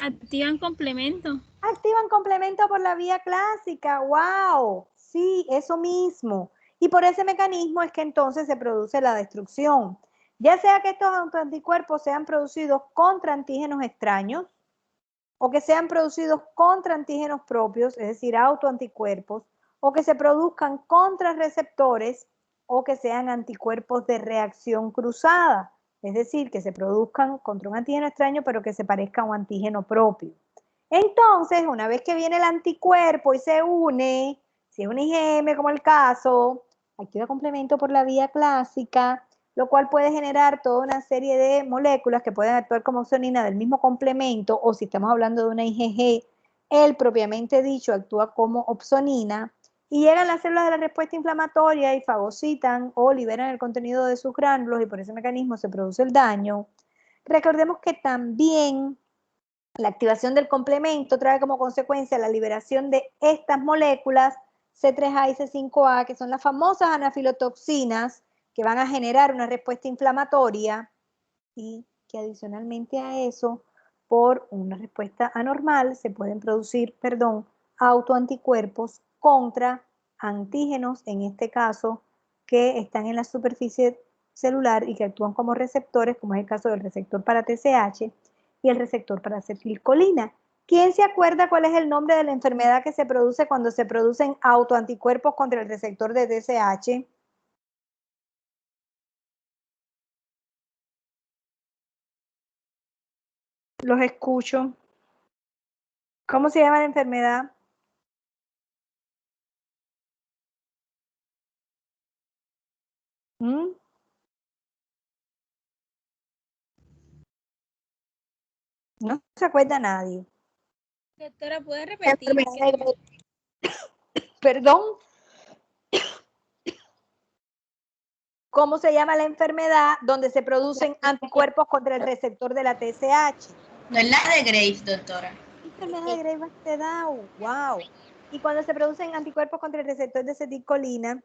Activan complemento.
Activan complemento por la vía clásica. ¡Wow! Sí, eso mismo. Y por ese mecanismo es que entonces se produce la destrucción. Ya sea que estos autoanticuerpos sean producidos contra antígenos extraños o que sean producidos contra antígenos propios, es decir, autoanticuerpos, o que se produzcan contra receptores o que sean anticuerpos de reacción cruzada, es decir, que se produzcan contra un antígeno extraño pero que se parezca a un antígeno propio. Entonces, una vez que viene el anticuerpo y se une, si es un IgM como el caso, activa complemento por la vía clásica, lo cual puede generar toda una serie de moléculas que pueden actuar como opsonina del mismo complemento, o si estamos hablando de una IgG, el propiamente dicho actúa como opsonina, y llegan las células de la respuesta inflamatoria y fagocitan o liberan el contenido de sus gránulos y por ese mecanismo se produce el daño. Recordemos que también la activación del complemento trae como consecuencia la liberación de estas moléculas C3A y C5A, que son las famosas anafilotoxinas, que van a generar una respuesta inflamatoria y que adicionalmente a eso, por una respuesta anormal, se pueden producir, autoanticuerpos contra antígenos, en este caso, que están en la superficie celular y que actúan como receptores, como es el caso del receptor para TSH y el receptor para acetilcolina. ¿Quién se acuerda cuál es el nombre de la enfermedad que se produce cuando se producen autoanticuerpos contra el receptor de TSH? Los escucho. ¿Cómo se llama la enfermedad? ¿Mm? No se acuerda nadie.
Doctora, ¿puede repetir?
Perdón. ¿Cómo se llama la enfermedad donde se producen anticuerpos contra el receptor de la TSH?
No es la de Graves, doctora.
Enfermedad de Graves-Bastedau. Wow. Y cuando se producen anticuerpos contra el receptor de acetilcolina,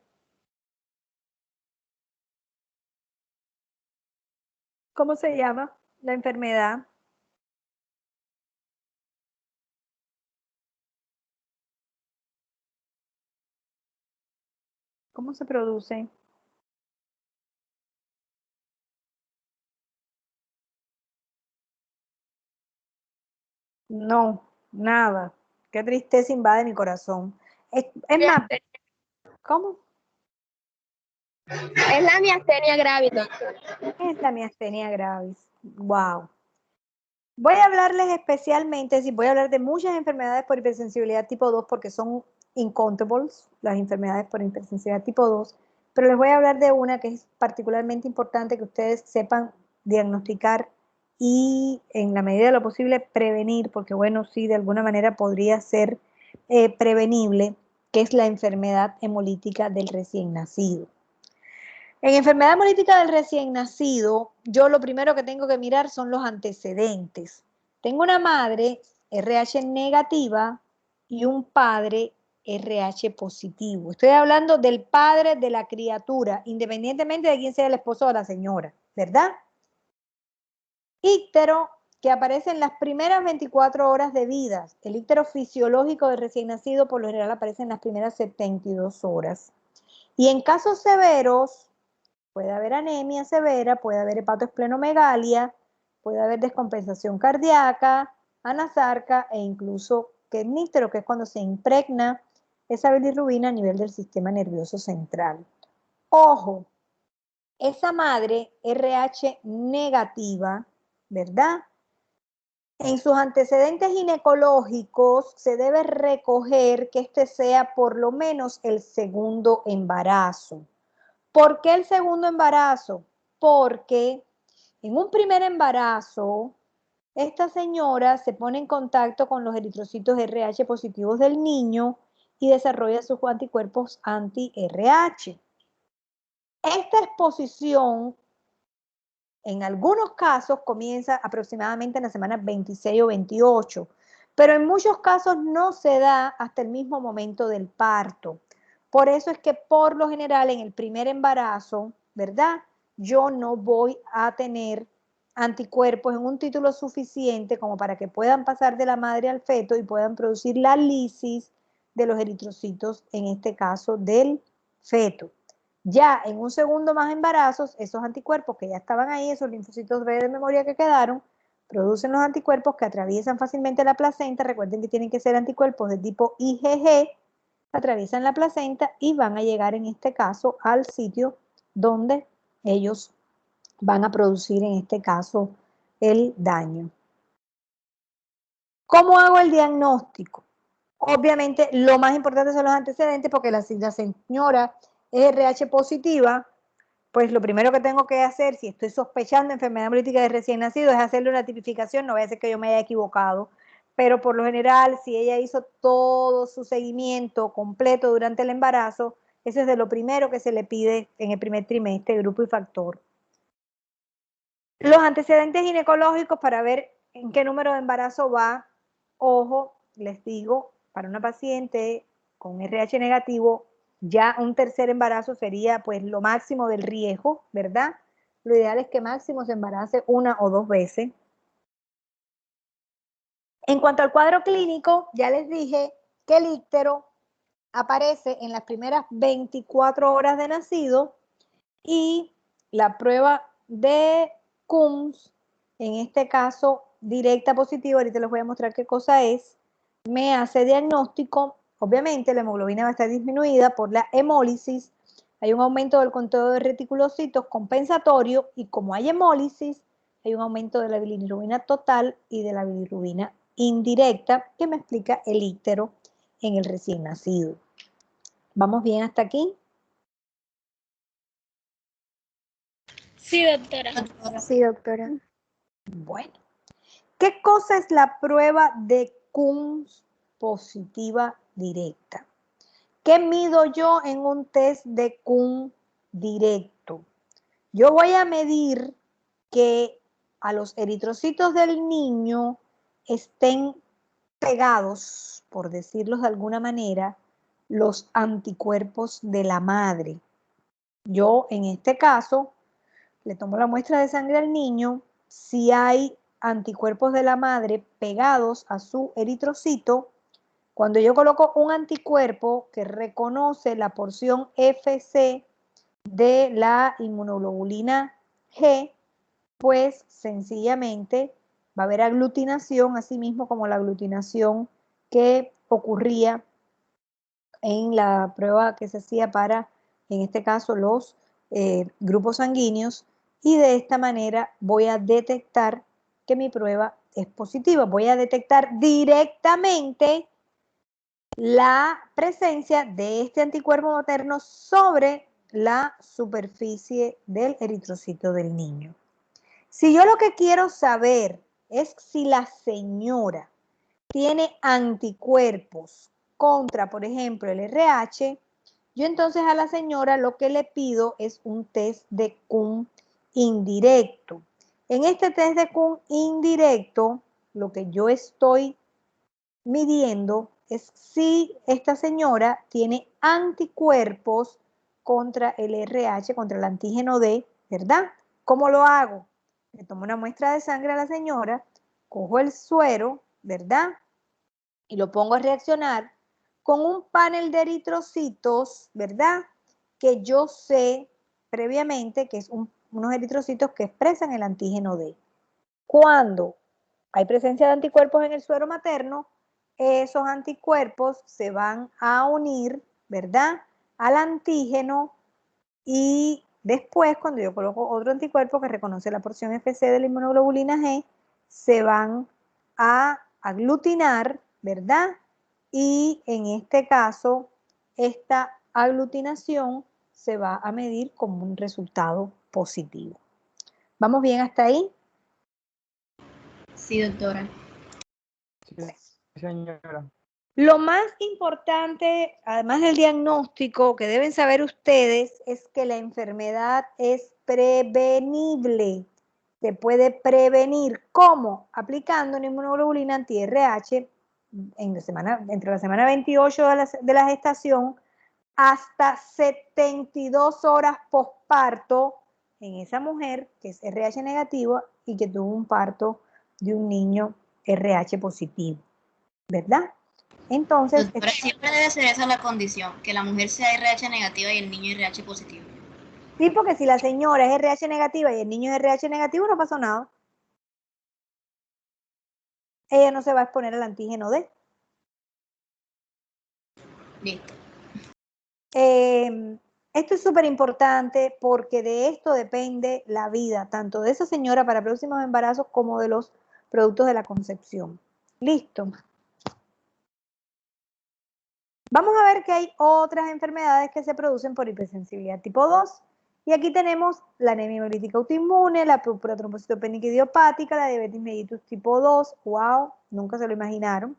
¿cómo se llama la enfermedad? ¿Cómo se produce? No, nada. Qué tristeza invade mi corazón. Es más, ¿cómo?
Es la miastenia gravis, doctora.
Es la miastenia gravis. Wow. Voy a hablarles especialmente, voy a hablar de muchas enfermedades por hipersensibilidad tipo 2 porque son incontables, las enfermedades por hipersensibilidad tipo 2, pero les voy a hablar de una que es particularmente importante que ustedes sepan diagnosticar y en la medida de lo posible prevenir, porque bueno, sí, de alguna manera podría ser prevenible, que es la enfermedad hemolítica del recién nacido. En enfermedad hemolítica del recién nacido, yo lo primero que tengo que mirar son los antecedentes. Tengo una madre RH negativa y un padre RH positivo. Estoy hablando del padre de la criatura, independientemente de quién sea el esposo de la señora, ¿verdad? Íctero que aparece en las primeras 24 horas de vida. El íctero fisiológico del recién nacido por lo general aparece en las primeras 72 horas. Y en casos severos, puede haber anemia severa, puede haber hepatoesplenomegalia, puede haber descompensación cardíaca, anasarca e incluso querníctero, que es cuando se impregna esa bilirrubina a nivel del sistema nervioso central. Ojo, esa madre RH negativa, ¿verdad? En sus antecedentes ginecológicos se debe recoger que este sea por lo menos el segundo embarazo. ¿Por qué el segundo embarazo? Porque en un primer embarazo, esta señora se pone en contacto con los eritrocitos RH positivos del niño y desarrolla sus anticuerpos anti-RH. Esta exposición, en algunos casos, comienza aproximadamente en la semana 26 o 28, pero en muchos casos no se da hasta el mismo momento del parto. Por eso es que por lo general en el primer embarazo, ¿verdad? Yo no voy a tener anticuerpos en un título suficiente como para que puedan pasar de la madre al feto y puedan producir la lisis de los eritrocitos, en este caso del feto. Ya en un segundo más embarazos, esos anticuerpos que ya estaban ahí, esos linfocitos B de memoria que quedaron, producen los anticuerpos que atraviesan fácilmente la placenta. Recuerden que tienen que ser anticuerpos de tipo IgG, atraviesan la placenta y van a llegar en este caso al sitio donde ellos van a producir en este caso el daño. ¿Cómo hago el diagnóstico? Obviamente lo más importante son los antecedentes porque la señora es RH positiva, pues lo primero que tengo que hacer, si estoy sospechando enfermedad hemolítica de recién nacido, es hacerle una tipificación. No voy a decir que yo me haya equivocado, pero por lo general, si ella hizo todo su seguimiento completo durante el embarazo, eso es de lo primero que se le pide en el primer trimestre, grupo y factor. Los antecedentes ginecológicos para ver en qué número de embarazo va. Ojo, les digo, para una paciente con RH negativo, ya un tercer embarazo sería pues lo máximo del riesgo, ¿verdad? Lo ideal es que máximo se embarace 1 o 2 veces. En cuanto al cuadro clínico, ya les dije que el íctero aparece en las primeras 24 horas de nacido y la prueba de Coombs, en este caso directa positiva, ahorita les voy a mostrar qué cosa es, me hace diagnóstico. Obviamente la hemoglobina va a estar disminuida por la hemólisis, hay un aumento del conteo de reticulocitos compensatorio y como hay hemólisis, hay un aumento de la bilirrubina total y de la bilirrubina indirecta que me explica el íctero en el recién nacido. ¿Vamos bien hasta aquí?
Sí, doctora.
Sí, doctora.
Bueno, ¿qué cosa es la prueba de Coombs positiva directa? ¿Qué mido yo en un test de Coombs directo? Yo voy a medir que a los eritrocitos del niño estén pegados, por decirlo de alguna manera, los anticuerpos de la madre. Yo, en este caso, le tomo la muestra de sangre al niño. Si hay anticuerpos de la madre pegados a su eritrocito, cuando yo coloco un anticuerpo que reconoce la porción FC de la inmunoglobulina G, pues sencillamente va a haber aglutinación, así mismo como la aglutinación que ocurría en la prueba que se hacía para, en este caso, los grupos sanguíneos, y de esta manera voy a detectar que mi prueba es positiva. Voy a detectar directamente la presencia de este anticuerpo materno sobre la superficie del eritrocito del niño. Si yo lo que quiero saber es si la señora tiene anticuerpos contra, por ejemplo, el RH, yo entonces a la señora lo que le pido es un test de Coombs indirecto. En este test de Coombs indirecto, lo que yo estoy midiendo es si esta señora tiene anticuerpos contra el RH, contra el antígeno D, ¿verdad? ¿Cómo lo hago? Le tomo una muestra de sangre a la señora, cojo el suero, ¿verdad? Y lo pongo a reaccionar con un panel de eritrocitos, ¿verdad? Que yo sé previamente que es unos eritrocitos que expresan el antígeno D. Cuando hay presencia de anticuerpos en el suero materno, esos anticuerpos se van a unir, ¿verdad?, al antígeno, y después, cuando yo coloco otro anticuerpo que reconoce la porción FC de la inmunoglobulina G, se van a aglutinar, ¿verdad? Y en este caso, esta aglutinación se va a medir como un resultado positivo. ¿Vamos bien hasta ahí?
Sí, doctora.
Sí, señora.
Lo más importante, además del diagnóstico, que deben saber ustedes, es que la enfermedad es prevenible. Se puede prevenir. ¿Cómo? Aplicando una inmunoglobulina anti-RH entre la semana 28 de la gestación hasta 72 horas posparto en esa mujer que es RH negativa y que tuvo un parto de un niño RH positivo, ¿verdad? Entonces,
Doctora, siempre debe ser esa la condición, que la mujer sea RH negativa y el niño RH positivo.
sí, porque si la señora es RH negativa y el niño es RH negativo, no pasó nada. Ella no se va a exponer al antígeno D.
Listo.
Esto es súper importante porque de esto depende la vida, tanto de esa señora para próximos embarazos como de los productos de la concepción. Listo. Vamos a ver que hay otras enfermedades que se producen por hipersensibilidad tipo 2. Y aquí tenemos la anemia hemolítica autoinmune, la púrpura trombocitopénica idiopática, la diabetes mellitus tipo 2, wow, nunca se lo imaginaron,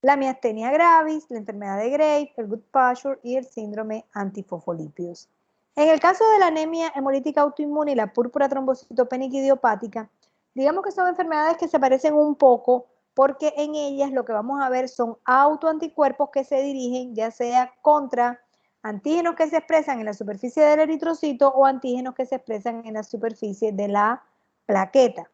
la miastenia gravis, la enfermedad de Graves, el Goodpasture y el síndrome antifosfolípidos. En el caso de la anemia hemolítica autoinmune y la púrpura trombocitopénica idiopática, digamos que son enfermedades que se parecen un poco porque en ellas lo que vamos a ver son autoanticuerpos que se dirigen ya sea contra antígenos que se expresan en la superficie del eritrocito o antígenos que se expresan en la superficie de la plaqueta.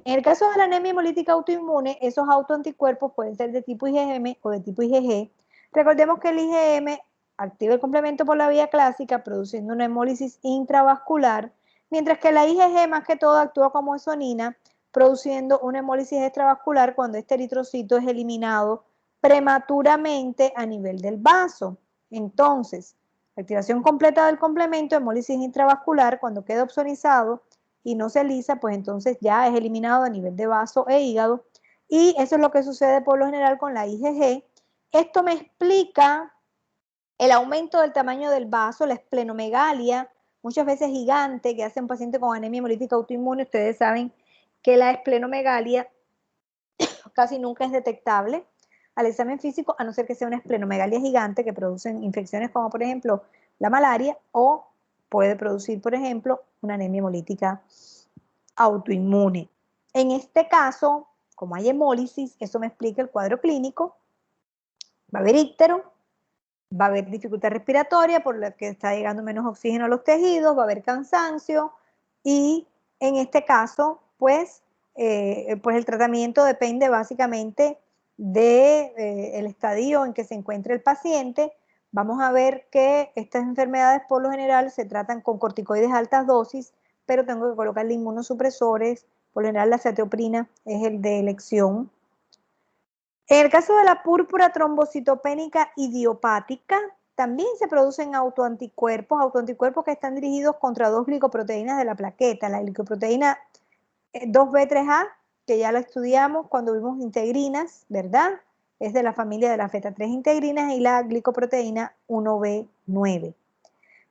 En el caso de la anemia hemolítica autoinmune, esos autoanticuerpos pueden ser de tipo IgM o de tipo IgG. Recordemos que el IgM activa el complemento por la vía clásica, produciendo una hemólisis intravascular, mientras que la IgG más que todo actúa como esonina, produciendo una hemólisis extravascular cuando este eritrocito es eliminado prematuramente a nivel del vaso. Entonces, activación completa del complemento, hemólisis intravascular, cuando queda opsonizado y no se lisa, pues entonces ya es eliminado a nivel de vaso e hígado. Y eso es lo que sucede por lo general con la IgG. Esto me explica el aumento del tamaño del vaso, la esplenomegalia, muchas veces gigante, que hace un paciente con anemia hemolítica autoinmune. Ustedes saben que la esplenomegalia casi nunca es detectable al examen físico, a no ser que sea una esplenomegalia gigante que producen infecciones como por ejemplo la malaria o puede producir, por ejemplo, una anemia hemolítica autoinmune. En este caso, como hay hemólisis, eso me explica el cuadro clínico. Va a haber íctero, va a haber dificultad respiratoria por la que está llegando menos oxígeno a los tejidos, va a haber cansancio y en este caso, pues el tratamiento depende básicamente del estadio en que se encuentre el paciente. Vamos a ver que estas enfermedades por lo general se tratan con corticoides a altas dosis, pero tengo que colocarle inmunosupresores. Por lo general la cetioprina es el de elección. En el caso de la púrpura trombocitopénica idiopática, también se producen autoanticuerpos que están dirigidos contra dos glicoproteínas de la plaqueta, la glicoproteína 2B3A, que ya lo estudiamos cuando vimos integrinas, ¿verdad? Es de la familia de las beta-3 integrinas, y la glicoproteína 1B9.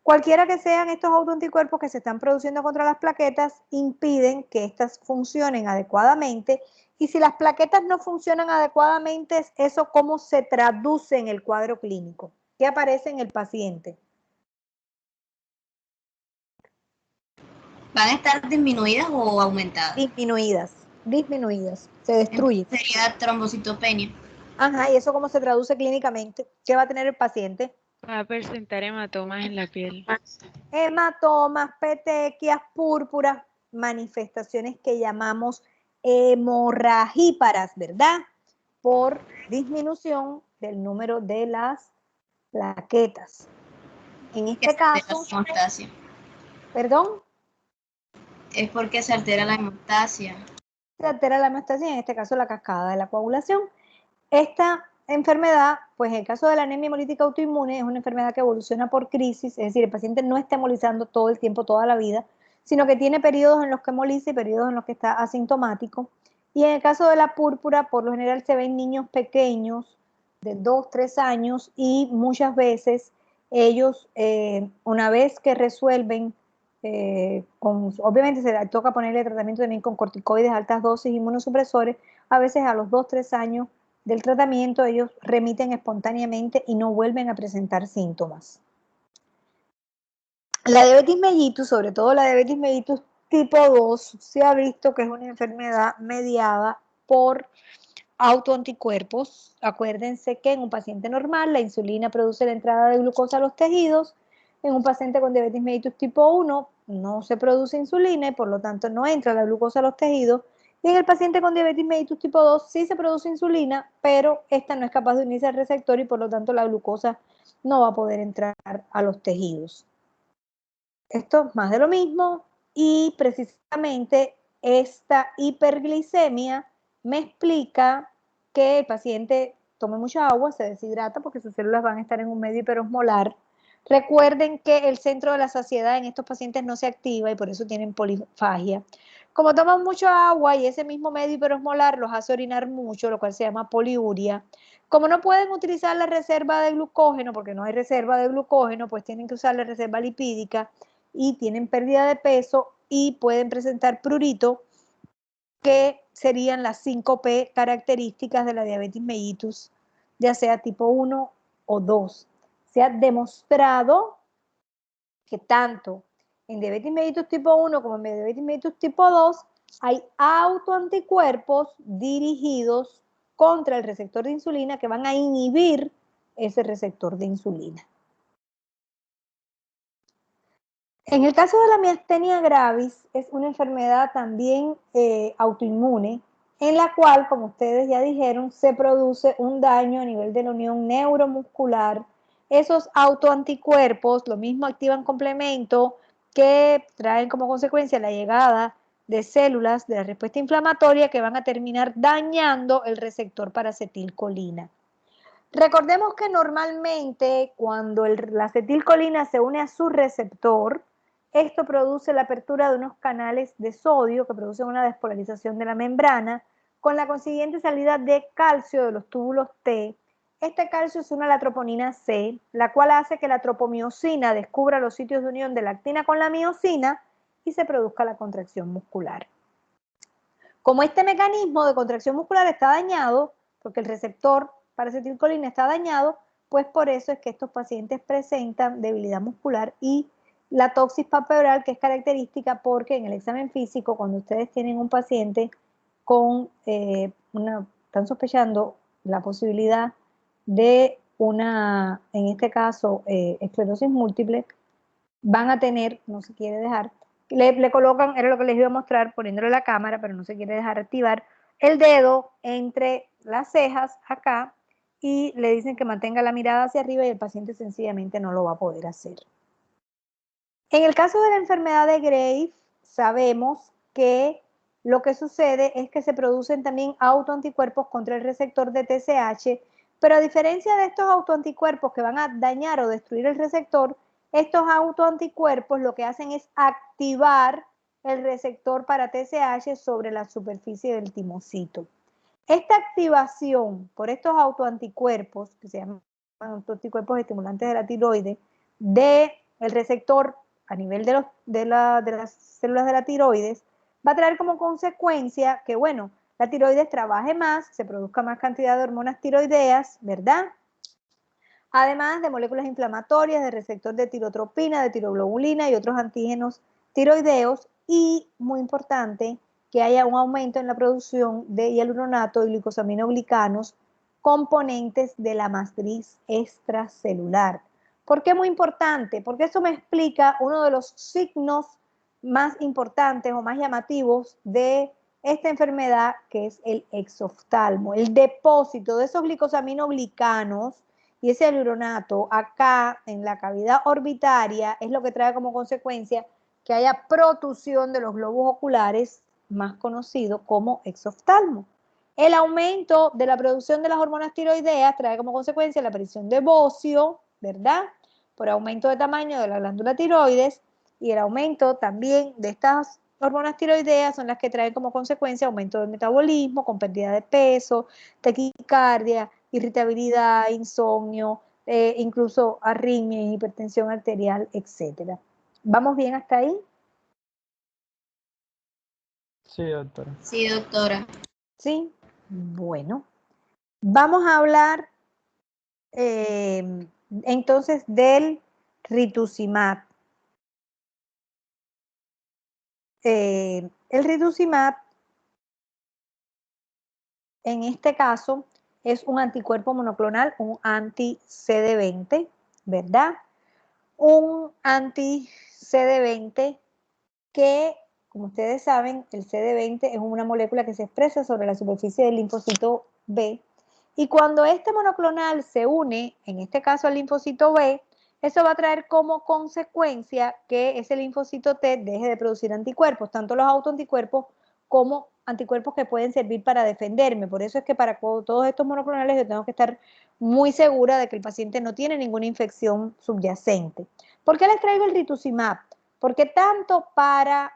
Cualquiera que sean estos autoanticuerpos que se están produciendo contra las plaquetas impiden que éstas funcionen adecuadamente, y si las plaquetas no funcionan adecuadamente, ¿eso cómo se traduce en el cuadro clínico? ¿Qué aparece en el paciente?
¿Van a estar disminuidas o aumentadas?
Disminuidas, se destruyen.
Sería trombocitopenia.
Ajá, ¿y eso cómo se traduce clínicamente? ¿Qué va a tener el paciente?
Va a presentar hematomas en la piel.
Hematomas, petequias, púrpuras, manifestaciones que llamamos hemorragíparas, ¿verdad? Por disminución del número de las plaquetas. En este caso,
La hemostasia.
perdón,
Es porque se altera la hemostasia.
se altera la hemostasia, en este caso la cascada de la coagulación. Esta enfermedad, pues en el caso de la anemia hemolítica autoinmune, es una enfermedad que evoluciona por crisis, es decir, el paciente no está hemolizando todo el tiempo, toda la vida, sino que tiene periodos en los que hemoliza y periodos en los que está asintomático. Y en el caso de la púrpura, por lo general se ven niños pequeños de 2, 3 años y muchas veces ellos, una vez que resuelven, obviamente se le toca ponerle tratamiento también con corticoides, altas dosis, inmunosupresores, a veces a los 2-3 años del tratamiento ellos remiten espontáneamente y no vuelven a presentar síntomas. La diabetes mellitus, sobre todo la diabetes mellitus tipo 2, se ha visto que es una enfermedad mediada por autoanticuerpos. Acuérdense que en un paciente normal la insulina produce la entrada de glucosa a los tejidos. En un paciente con diabetes mellitus tipo 1 no se produce insulina y por lo tanto no entra la glucosa a los tejidos. Y en el paciente con diabetes mellitus tipo 2 sí se produce insulina, pero esta no es capaz de unirse al receptor y por lo tanto la glucosa no va a poder entrar a los tejidos. Esto es más de lo mismo y precisamente esta hiperglicemia me explica que el paciente tome mucha agua, se deshidrata porque sus células van a estar en un medio hiperosmolar. Recuerden que el centro de la saciedad en estos pacientes no se activa y por eso tienen polifagia. Como toman mucha agua y ese mismo medio hiperosmolar los hace orinar mucho, lo cual se llama poliuria. Como no pueden utilizar la reserva de glucógeno, porque no hay reserva de glucógeno, pues tienen que usar la reserva lipídica y tienen pérdida de peso y pueden presentar prurito, que serían las 5P características de la diabetes mellitus, ya sea tipo 1 o 2. Se ha demostrado que tanto en diabetes mellitus tipo 1 como en diabetes mellitus tipo 2 hay autoanticuerpos dirigidos contra el receptor de insulina que van a inhibir ese receptor de insulina. En el caso de la miastenia gravis, es una enfermedad también autoinmune, en la cual, como ustedes ya dijeron, se produce un daño a nivel de la unión neuromuscular. Esos autoanticuerpos, lo mismo activan complemento que traen como consecuencia la llegada de células de la respuesta inflamatoria que van a terminar dañando el receptor para acetilcolina. Recordemos que normalmente cuando la acetilcolina se une a su receptor, esto produce la apertura de unos canales de sodio que producen una despolarización de la membrana, con la consiguiente salida de calcio de los túbulos T. Este calcio es una la troponina C, la cual hace que la tropomiosina descubra los sitios de unión de la actina con la miosina y se produzca la contracción muscular. Como este mecanismo de contracción muscular está dañado, porque el receptor para acetilcolina está dañado, pues por eso es que estos pacientes presentan debilidad muscular y la toxis palpebral, que es característica porque en el examen físico, cuando ustedes tienen un paciente con están sospechando la posibilidad de una, en este caso, esclerosis múltiple, van a tener, no se quiere dejar, le colocan, era lo que les iba a mostrar, poniéndole la cámara, pero no se quiere dejar activar, el dedo entre las cejas acá y le dicen que mantenga la mirada hacia arriba y el paciente sencillamente no lo va a poder hacer. En el caso de la enfermedad de Graves, sabemos que lo que sucede es que se producen también autoanticuerpos contra el receptor de TSH, pero a diferencia de estos autoanticuerpos que van a dañar o destruir el receptor, estos autoanticuerpos lo que hacen es activar el receptor para TSH sobre la superficie del timocito. Esta activación por estos autoanticuerpos, que se llaman autoanticuerpos estimulantes de la tiroides, del receptor a nivel de las células de la tiroides, va a traer como consecuencia que, bueno, la tiroides trabaje más, se produzca más cantidad de hormonas tiroideas, ¿verdad? Además de moléculas inflamatorias, de receptor de tirotropina, de tiroglobulina y otros antígenos tiroideos, y, muy importante, que haya un aumento en la producción de hialuronato y glicosaminoglicanos, componentes de la matriz extracelular. ¿Por qué es muy importante? Porque eso me explica uno de los signos más importantes o más llamativos de esta enfermedad, que es el exoftalmo, el depósito de esos glicosaminoglicanos y ese hialuronato acá en la cavidad orbitaria es lo que trae como consecuencia que haya protusión de los globos oculares, más conocido como exoftalmo. El aumento de la producción de las hormonas tiroideas trae como consecuencia la aparición de bocio, ¿verdad? Por aumento de tamaño de la glándula tiroides, y el aumento también de estas hormonas tiroideas son las que traen como consecuencia aumento del metabolismo, con pérdida de peso, taquicardia, irritabilidad, insomnio, incluso arritmia, hipertensión arterial, etcétera. ¿Vamos bien hasta ahí?
Sí, doctora.
Sí, doctora.
Sí. Bueno, vamos a hablar entonces del rituximab. El rituximab, en este caso, es un anticuerpo monoclonal, un anti-CD20, ¿verdad? Un anti-CD20 que, como ustedes saben, el CD20 es una molécula que se expresa sobre la superficie del linfocito B. Y cuando este monoclonal se une, en este caso al linfocito B, eso va a traer como consecuencia que ese linfocito T deje de producir anticuerpos, tanto los autoanticuerpos como anticuerpos que pueden servir para defenderme. Por eso es que para todos estos monoclonales yo tengo que estar muy segura de que el paciente no tiene ninguna infección subyacente. ¿Por qué les traigo el rituximab? Porque tanto para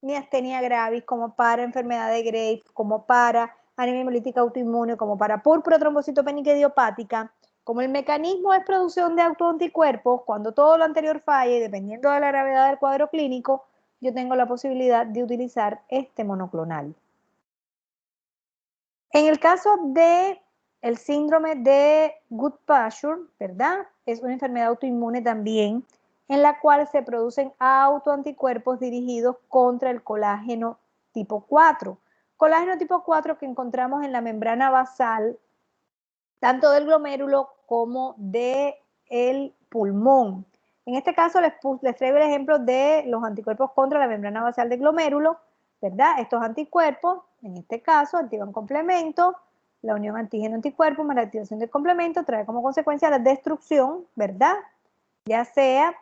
miastenia gravis, como para enfermedad de Graves, como para anemia hemolítica autoinmune, como para púrpura trombocitopénica idiopática, como el mecanismo es producción de autoanticuerpos, cuando todo lo anterior falle, dependiendo de la gravedad del cuadro clínico, yo tengo la posibilidad de utilizar este monoclonal. En el caso de el síndrome de Goodpasture, ¿verdad? Es una enfermedad autoinmune también, en la cual se producen autoanticuerpos dirigidos contra el colágeno tipo 4. Colágeno tipo 4 que encontramos en la membrana basal, tanto del glomérulo como del pulmón. En este caso les traigo el ejemplo de los anticuerpos contra la membrana basal del glomérulo, ¿verdad? Estos anticuerpos, en este caso, activan complemento, la unión antígeno-anticuerpo más la activación del complemento trae como consecuencia la destrucción, ¿verdad? Ya sea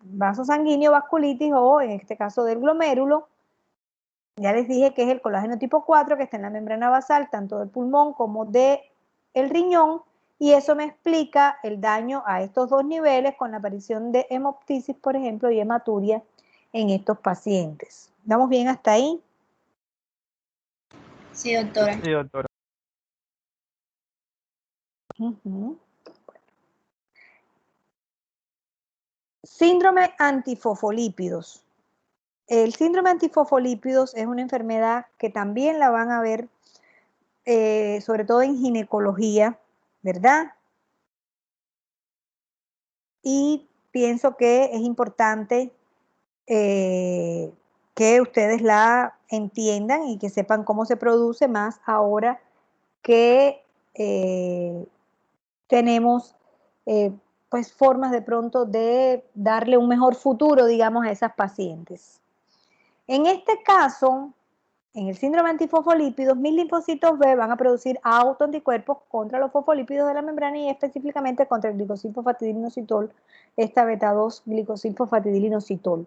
vaso sanguíneo, vasculitis o en este caso del glomérulo. Ya les dije que es el colágeno tipo 4 que está en la membrana basal, tanto del pulmón como del riñón, y eso me explica el daño a estos dos niveles con la aparición de hemoptisis, por ejemplo, y hematuria en estos pacientes. ¿Vamos bien hasta ahí?
Sí, doctora.
Sí, doctora.
Síndrome antifosfolípidos. El síndrome antifosfolípidos es una enfermedad que también la van a ver, sobre todo en ginecología, ¿verdad? Y pienso que es importante que ustedes la entiendan y que sepan cómo se produce, más ahora que tenemos pues formas de pronto de darle un mejor futuro, digamos, a esas pacientes. En este caso, en el síndrome antifosfolípidos, mis linfocitos B van a producir autoanticuerpos contra los fosfolípidos de la membrana y específicamente contra el glicosilfosfatidilinositol, esta beta-2 glicosilfosfatidilinositol.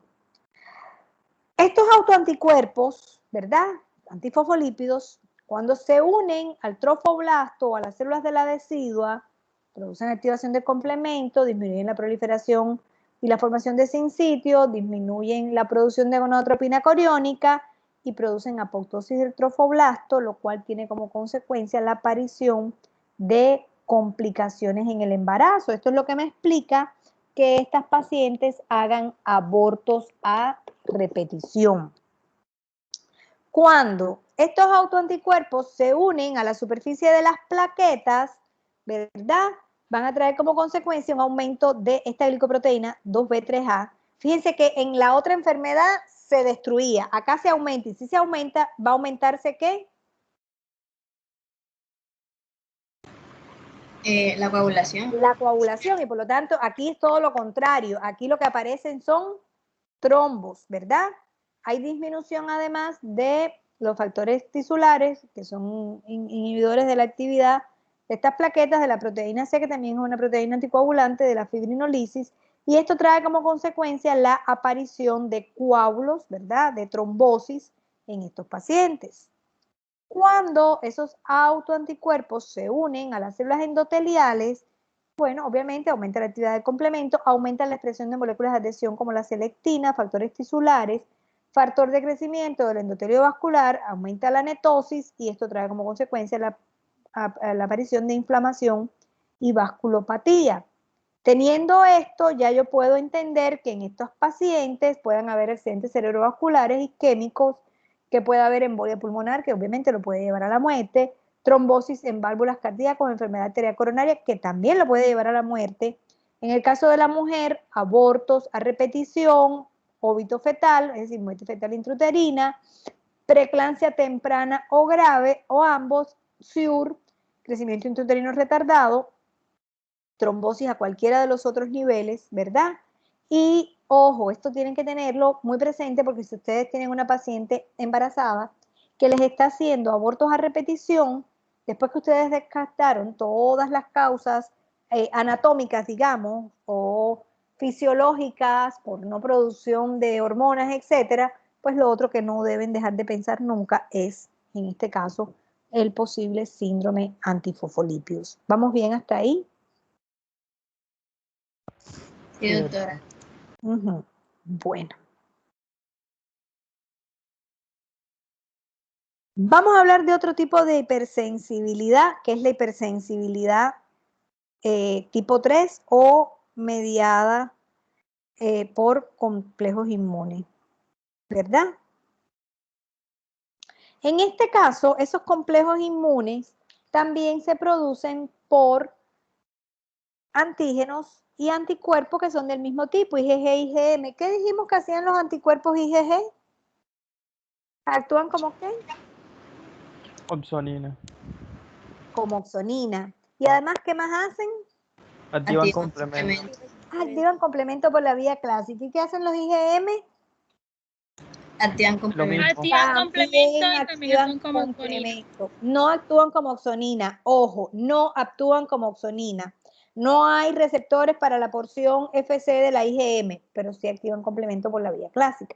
Estos autoanticuerpos, ¿verdad? Antifosfolípidos, cuando se unen al trofoblasto o a las células de la decidua, producen activación de complemento, disminuyen la proliferación y la formación de sincitio, disminuyen la producción de gonadotropina coriónica y producen apoptosis del trofoblasto, lo cual tiene como consecuencia la aparición de complicaciones en el embarazo. Esto es lo que me explica que estas pacientes hagan abortos a repetición. Cuando estos autoanticuerpos se unen a la superficie de las plaquetas, ¿verdad? Van a traer como consecuencia un aumento de esta glicoproteína 2B3A. Fíjense que en la otra enfermedad se destruía, acá se aumenta, y si se aumenta, va a aumentarse ¿qué?
La coagulación.
La coagulación, y por lo tanto aquí es todo lo contrario, aquí lo que aparecen son trombos, ¿verdad? Hay disminución además de los factores tisulares, que son inhibidores de la actividad de estas plaquetas, de la proteína C, que también es una proteína anticoagulante, de la fibrinolisis, y esto trae como consecuencia la aparición de coágulos, ¿verdad? De trombosis en estos pacientes. Cuando esos autoanticuerpos se unen a las células endoteliales, bueno, obviamente aumenta la actividad del complemento, aumenta la expresión de moléculas de adhesión como la selectina, factores tisulares, factor de crecimiento del endotelio vascular, aumenta la netosis y esto trae como consecuencia la aparición de inflamación y vasculopatía. Teniendo esto, ya yo puedo entender que en estos pacientes puedan haber accidentes cerebrovasculares isquémicos, que pueda haber embolia pulmonar, que obviamente lo puede llevar a la muerte, trombosis en válvulas cardíacas, enfermedad arterial coronaria, que también lo puede llevar a la muerte. En el caso de la mujer, abortos a repetición, óbito fetal, es decir, muerte fetal intrauterina, preeclampsia temprana o grave, o ambos, SIUR, crecimiento intrauterino retardado, trombosis a cualquiera de los otros niveles, ¿verdad? Y ojo, esto tienen que tenerlo muy presente porque si ustedes tienen una paciente embarazada que les está haciendo abortos a repetición, después que ustedes descartaron todas las causas anatómicas, digamos, o fisiológicas por no producción de hormonas, etcétera, pues lo otro que no deben dejar de pensar nunca es, en este caso, el posible síndrome antifosfolipidos. ¿Vamos bien hasta ahí?
Sí, doctora.
Bueno. Vamos a hablar de otro tipo de hipersensibilidad, que es la hipersensibilidad tipo 3 o mediada por complejos inmunes, ¿verdad? En este caso, esos complejos inmunes también se producen por antígenos y anticuerpos que son del mismo tipo, IgG, IgM. ¿Qué dijimos que hacían los anticuerpos IgG? ¿Actúan como qué?
Opsonina.
Como opsonina. Y además, ¿qué más hacen?
Activan
Activan
complemento.
Activan complemento por la vía clásica. ¿Y qué hacen los IgM?
Activan
Lo
complemento.
mismo.
Activan complemento y también
activan
actúan como oxonina.
complemento. No actúan como oxonina. Ojo, no actúan como oxonina. No hay receptores para la porción FC de la IgM, pero sí activan complemento por la vía clásica.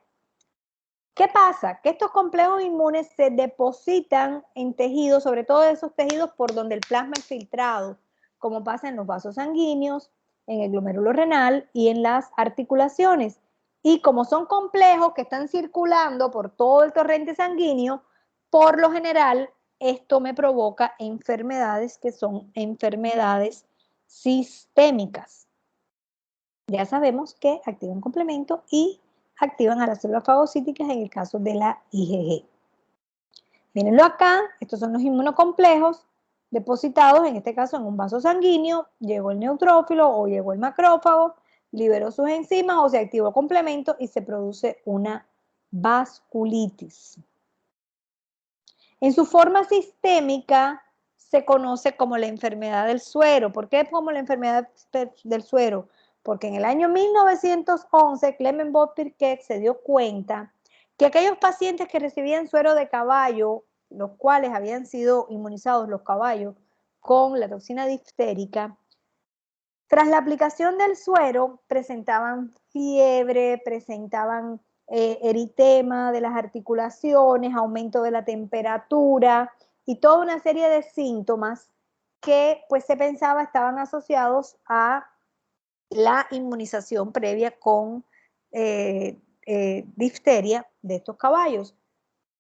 ¿Qué pasa? Que estos complejos inmunes se depositan en tejidos, sobre todo esos tejidos por donde el plasma es filtrado, como pasa en los vasos sanguíneos, en el glomérulo renal y en las articulaciones. Y como son complejos que están circulando por todo el torrente sanguíneo, por lo general esto me provoca enfermedades que son enfermedades sistémicas. Ya sabemos que activan complemento y activan a las células fagocíticas en el caso de la IgG. Mírenlo acá, estos son los inmunocomplejos depositados, en este caso en un vaso sanguíneo, llegó el neutrófilo o llegó el macrófago, liberó sus enzimas o se activó complemento y se produce una vasculitis. En su forma sistémica se conoce como la enfermedad del suero. ¿Por qué como la enfermedad del suero? Porque en el año 1911 Clement Bopp-Pirquet se dio cuenta que aquellos pacientes que recibían suero de caballo, los cuales habían sido inmunizados los caballos con la toxina diftérica, tras la aplicación del suero presentaban fiebre, presentaban eritema de las articulaciones, aumento de la temperatura y toda una serie de síntomas que pues se pensaba estaban asociados a la inmunización previa con difteria de estos caballos.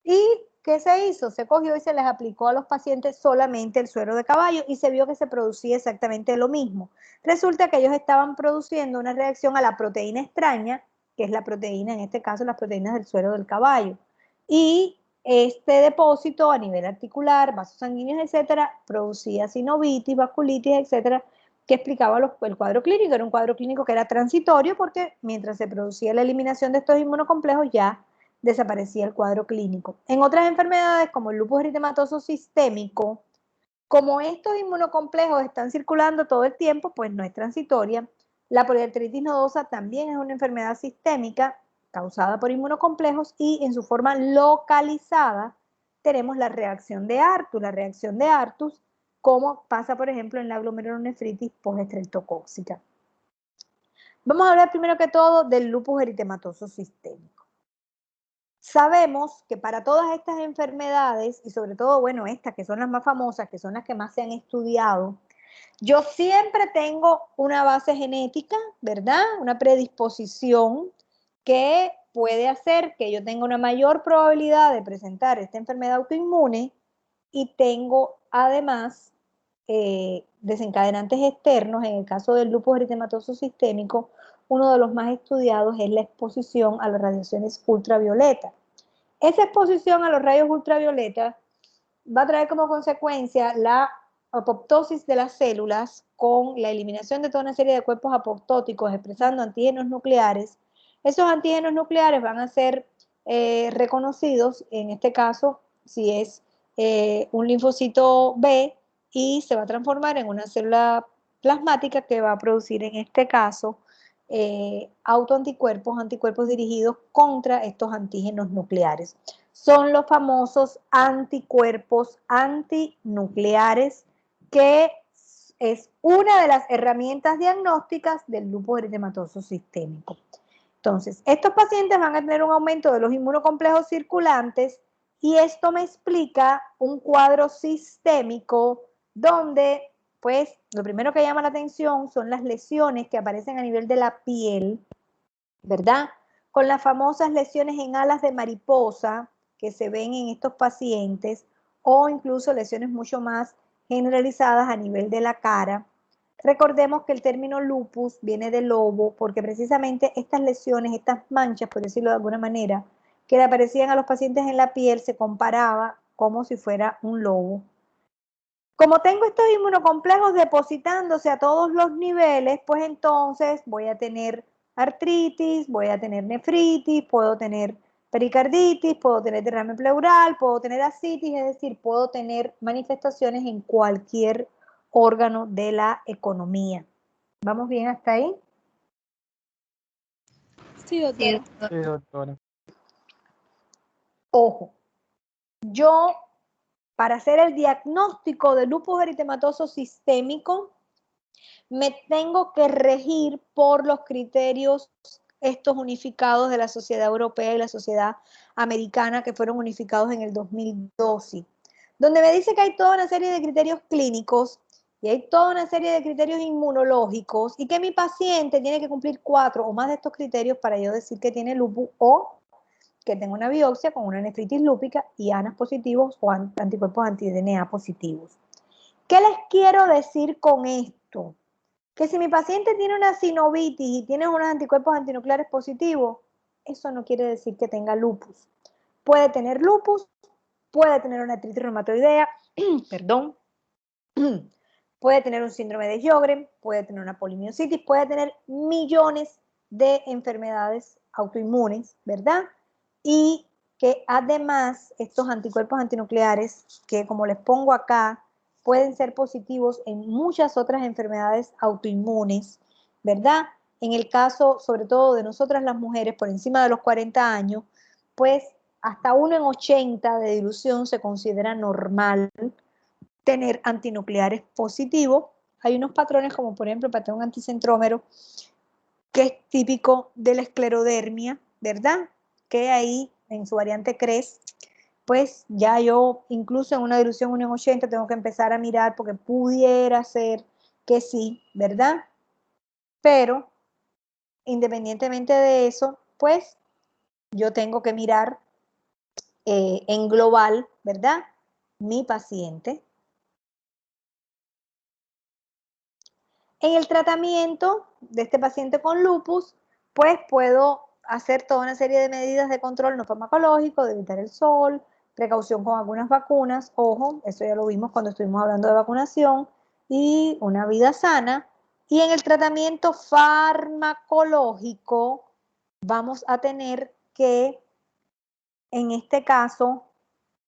¿Y qué se hizo? Se cogió y se les aplicó a los pacientes solamente el suero de caballo y se vio que se producía exactamente lo mismo. Resulta que ellos estaban produciendo una reacción a la proteína extraña, que es la proteína, en este caso, las proteínas del suero del caballo. Y este depósito a nivel articular, vasos sanguíneos, etcétera, producía sinovitis, vasculitis, etcétera, que explicaba el cuadro clínico. Era un cuadro clínico que era transitorio porque mientras se producía la eliminación de estos inmunocomplejos ya desaparecía el cuadro clínico. En otras enfermedades, como el lupus eritematoso sistémico, como estos inmunocomplejos están circulando todo el tiempo, pues no es transitoria. La poliarteritis nodosa también es una enfermedad sistémica causada por inmunocomplejos y en su forma localizada tenemos la reacción de Artus. La reacción de Artus, como pasa, por ejemplo, en la glomerulonefritis postestreptocóxica. Vamos a hablar primero que todo del lupus eritematoso sistémico. Sabemos que para todas estas enfermedades, y sobre todo, bueno, estas que son las más famosas, que son las que más se han estudiado, yo siempre tengo una base genética, ¿verdad? Una predisposición que puede hacer que yo tenga una mayor probabilidad de presentar esta enfermedad autoinmune y tengo además desencadenantes externos. En el caso del lupus eritematoso sistémico, uno de los más estudiados es la exposición a las radiaciones ultravioletas. Esa exposición a los rayos ultravioletas va a traer como consecuencia la apoptosis de las células con la eliminación de toda una serie de cuerpos apoptóticos expresando antígenos nucleares. Esos antígenos nucleares van a ser reconocidos, en este caso, si es un linfocito B, y se va a transformar en una célula plasmática que va a producir, en este caso, autoanticuerpos, anticuerpos dirigidos contra estos antígenos nucleares. Son los famosos anticuerpos antinucleares, que es una de las herramientas diagnósticas del lupus eritematoso sistémico. Entonces, estos pacientes van a tener un aumento de los inmunocomplejos circulantes y esto me explica un cuadro sistémico donde, pues, lo primero que llama la atención son las lesiones que aparecen a nivel de la piel, ¿verdad? Con las famosas lesiones en alas de mariposa que se ven en estos pacientes, o incluso lesiones mucho más generalizadas a nivel de la cara. Recordemos que el término lupus viene de lobo, porque precisamente estas lesiones, estas manchas, por decirlo de alguna manera, que le aparecían a los pacientes en la piel, se comparaba como si fuera un lobo. Como tengo estos inmunocomplejos depositándose a todos los niveles, pues entonces voy a tener artritis, voy a tener nefritis, puedo tener pericarditis, puedo tener derrame pleural, puedo tener ascitis, es decir, puedo tener manifestaciones en cualquier órgano de la economía. ¿Vamos bien hasta ahí?
Sí, doctora.
Sí, doctora.
Ojo, yo para hacer el diagnóstico de lupus eritematoso sistémico me tengo que regir por los criterios estos unificados de la Sociedad Europea y la Sociedad Americana, que fueron unificados en el 2012, donde me dice que hay toda una serie de criterios clínicos y hay toda una serie de criterios inmunológicos y que mi paciente tiene que cumplir 4 o más de estos criterios para yo decir que tiene lupus o que tenga una biopsia con una nefritis lúpica y ANAS positivos o anticuerpos anti-DNA positivos. ¿Qué les quiero decir con esto? Que si mi paciente tiene una sinovitis y tiene unos anticuerpos antinucleares positivos, eso no quiere decir que tenga lupus. Puede tener lupus, puede tener una artritis reumatoidea, perdón, puede tener un síndrome de Sjögren, puede tener una polimiositis, puede tener millones de enfermedades autoinmunes, ¿verdad? Y que además estos anticuerpos antinucleares, que como les pongo acá, pueden ser positivos en muchas otras enfermedades autoinmunes, ¿verdad? En el caso, sobre todo, de nosotras las mujeres por encima de los 40 años, pues hasta 1 en 80 de dilución se considera normal tener antinucleares positivos. Hay unos patrones como por ejemplo el patrón anticentrómero, que es típico de la esclerodermia, ¿verdad? Que ahí en su variante CRES, pues ya yo incluso en una dilución 1 en 80 tengo que empezar a mirar porque pudiera ser que sí, ¿verdad? Pero independientemente de eso, pues yo tengo que mirar en global, ¿verdad? Mi paciente. En el tratamiento de este paciente con lupus, pues puedo hacer toda una serie de medidas de control no farmacológico, de evitar el sol, precaución con algunas vacunas, ojo, eso ya lo vimos cuando estuvimos hablando de vacunación, y una vida sana. Y en el tratamiento farmacológico vamos a tener que, en este caso,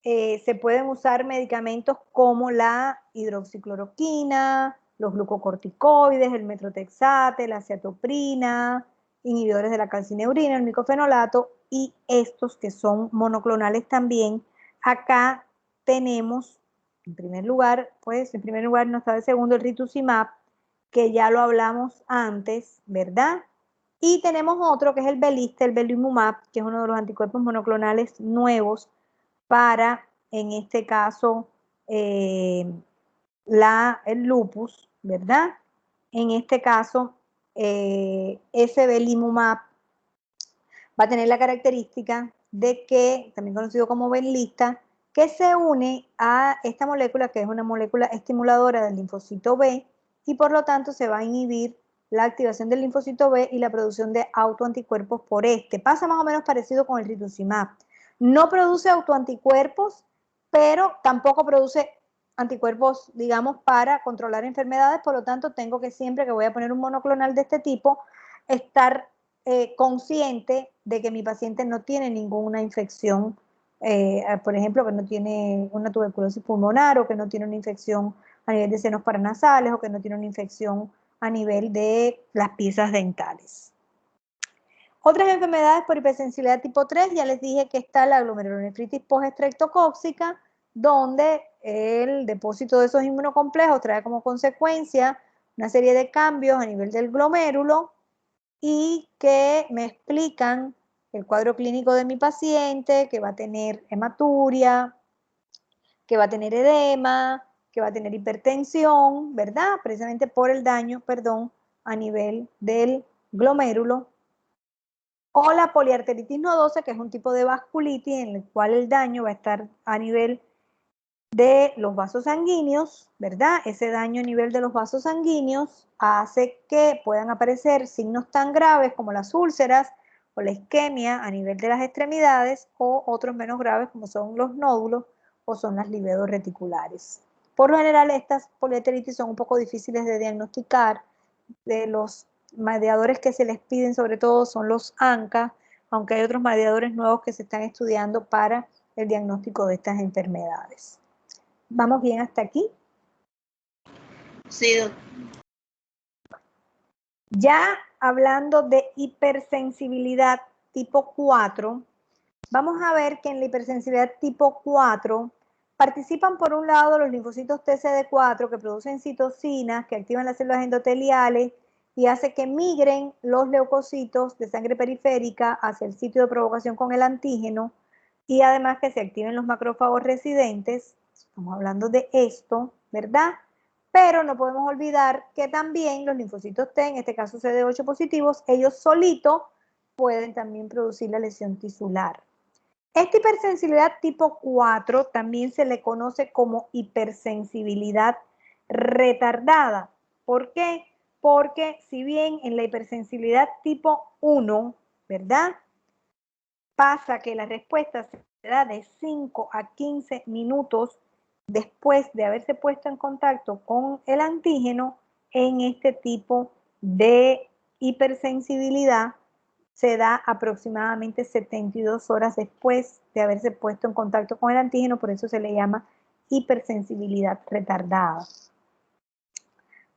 se pueden usar medicamentos como la hidroxicloroquina, los glucocorticoides, el metrotexate, la acetoprina, inhibidores de la calcineurina, el micofenolato y estos que son monoclonales también. Acá tenemos, en primer lugar, pues en primer lugar no está de segundo el rituximab, que ya lo hablamos antes, ¿verdad? Y tenemos otro que es el Beliste, el belimumab, que es uno de los anticuerpos monoclonales nuevos para, en este caso, el lupus, ¿verdad? En este caso, ese belimumab va a tener la característica de que, también conocido como Benlista, que se une a esta molécula, que es una molécula estimuladora del linfocito B, y por lo tanto se va a inhibir la activación del linfocito B y la producción de autoanticuerpos por este. Pasa más o menos parecido con el rituximab. No produce autoanticuerpos, pero tampoco produce anticuerpos, digamos, para controlar enfermedades, por lo tanto tengo que siempre que voy a poner un monoclonal de este tipo, estar consciente de que mi paciente no tiene ninguna infección, por ejemplo, que no tiene una tuberculosis pulmonar o que no tiene una infección a nivel de senos paranasales o que no tiene una infección a nivel de las piezas dentales. Otras enfermedades por hipersensibilidad tipo 3, ya les dije que está la glomerulonefritis postestreptocóxica, donde el depósito de esos inmunocomplejos trae como consecuencia una serie de cambios a nivel del glomérulo y que me explican el cuadro clínico de mi paciente, que va a tener hematuria, que va a tener edema, que va a tener hipertensión, ¿verdad? Precisamente por el daño, perdón, a nivel del glomérulo. O la poliarteritis nodosa, que es un tipo de vasculitis en el cual el daño va a estar a nivel de los vasos sanguíneos, ¿verdad? Ese daño a nivel de los vasos sanguíneos hace que puedan aparecer signos tan graves como las úlceras o la isquemia a nivel de las extremidades o otros menos graves como son los nódulos o son las libedos reticulares. Por lo general estas poliarteritis son un poco difíciles de diagnosticar. De los mediadores que se les piden sobre todo son los ANCA, aunque hay otros mediadores nuevos que se están estudiando para el diagnóstico de estas enfermedades. ¿Vamos bien hasta aquí?
Sí, doctor.
Ya hablando de hipersensibilidad tipo 4, vamos a ver que en la hipersensibilidad tipo 4 participan por un lado los linfocitos TCD4 que producen citocinas que activan las células endoteliales y hace que migren los leucocitos de sangre periférica hacia el sitio de provocación con el antígeno y además que se activen los macrófagos residentes. Estamos hablando de esto, ¿verdad? Pero no podemos olvidar que también los linfocitos T, en este caso CD8 positivos, ellos solitos pueden también producir la lesión tisular. Esta hipersensibilidad tipo 4 también se le conoce como hipersensibilidad retardada. ¿Por qué? Porque si bien en la hipersensibilidad tipo 1, ¿verdad? Pasa que la respuesta se da de 5 a 15 minutos después de haberse puesto en contacto con el antígeno, en este tipo de hipersensibilidad se da aproximadamente 72 horas después de haberse puesto en contacto con el antígeno, por eso se le llama hipersensibilidad retardada.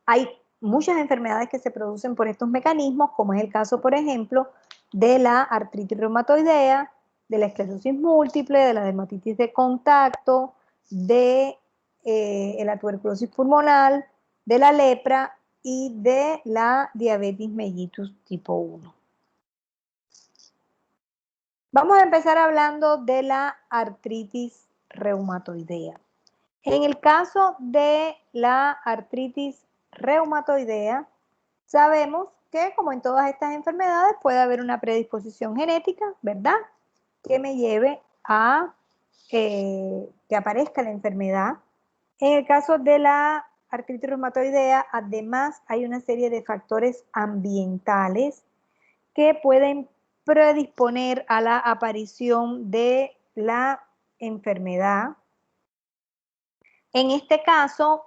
Hay muchas enfermedades que se producen por estos mecanismos, como es el caso, por ejemplo, de la artritis reumatoidea, de la esclerosis múltiple, de la dermatitis de contacto, de la tuberculosis pulmonar, de la lepra y de la diabetes mellitus tipo 1. Vamos a empezar hablando de la artritis reumatoidea. En el caso de la artritis reumatoidea, sabemos que como en todas estas enfermedades puede haber una predisposición genética, ¿verdad? Que me lleve a que aparezca la enfermedad. En el caso de la artritis reumatoidea, además hay una serie de factores ambientales que pueden predisponer a la aparición de la enfermedad. En este caso,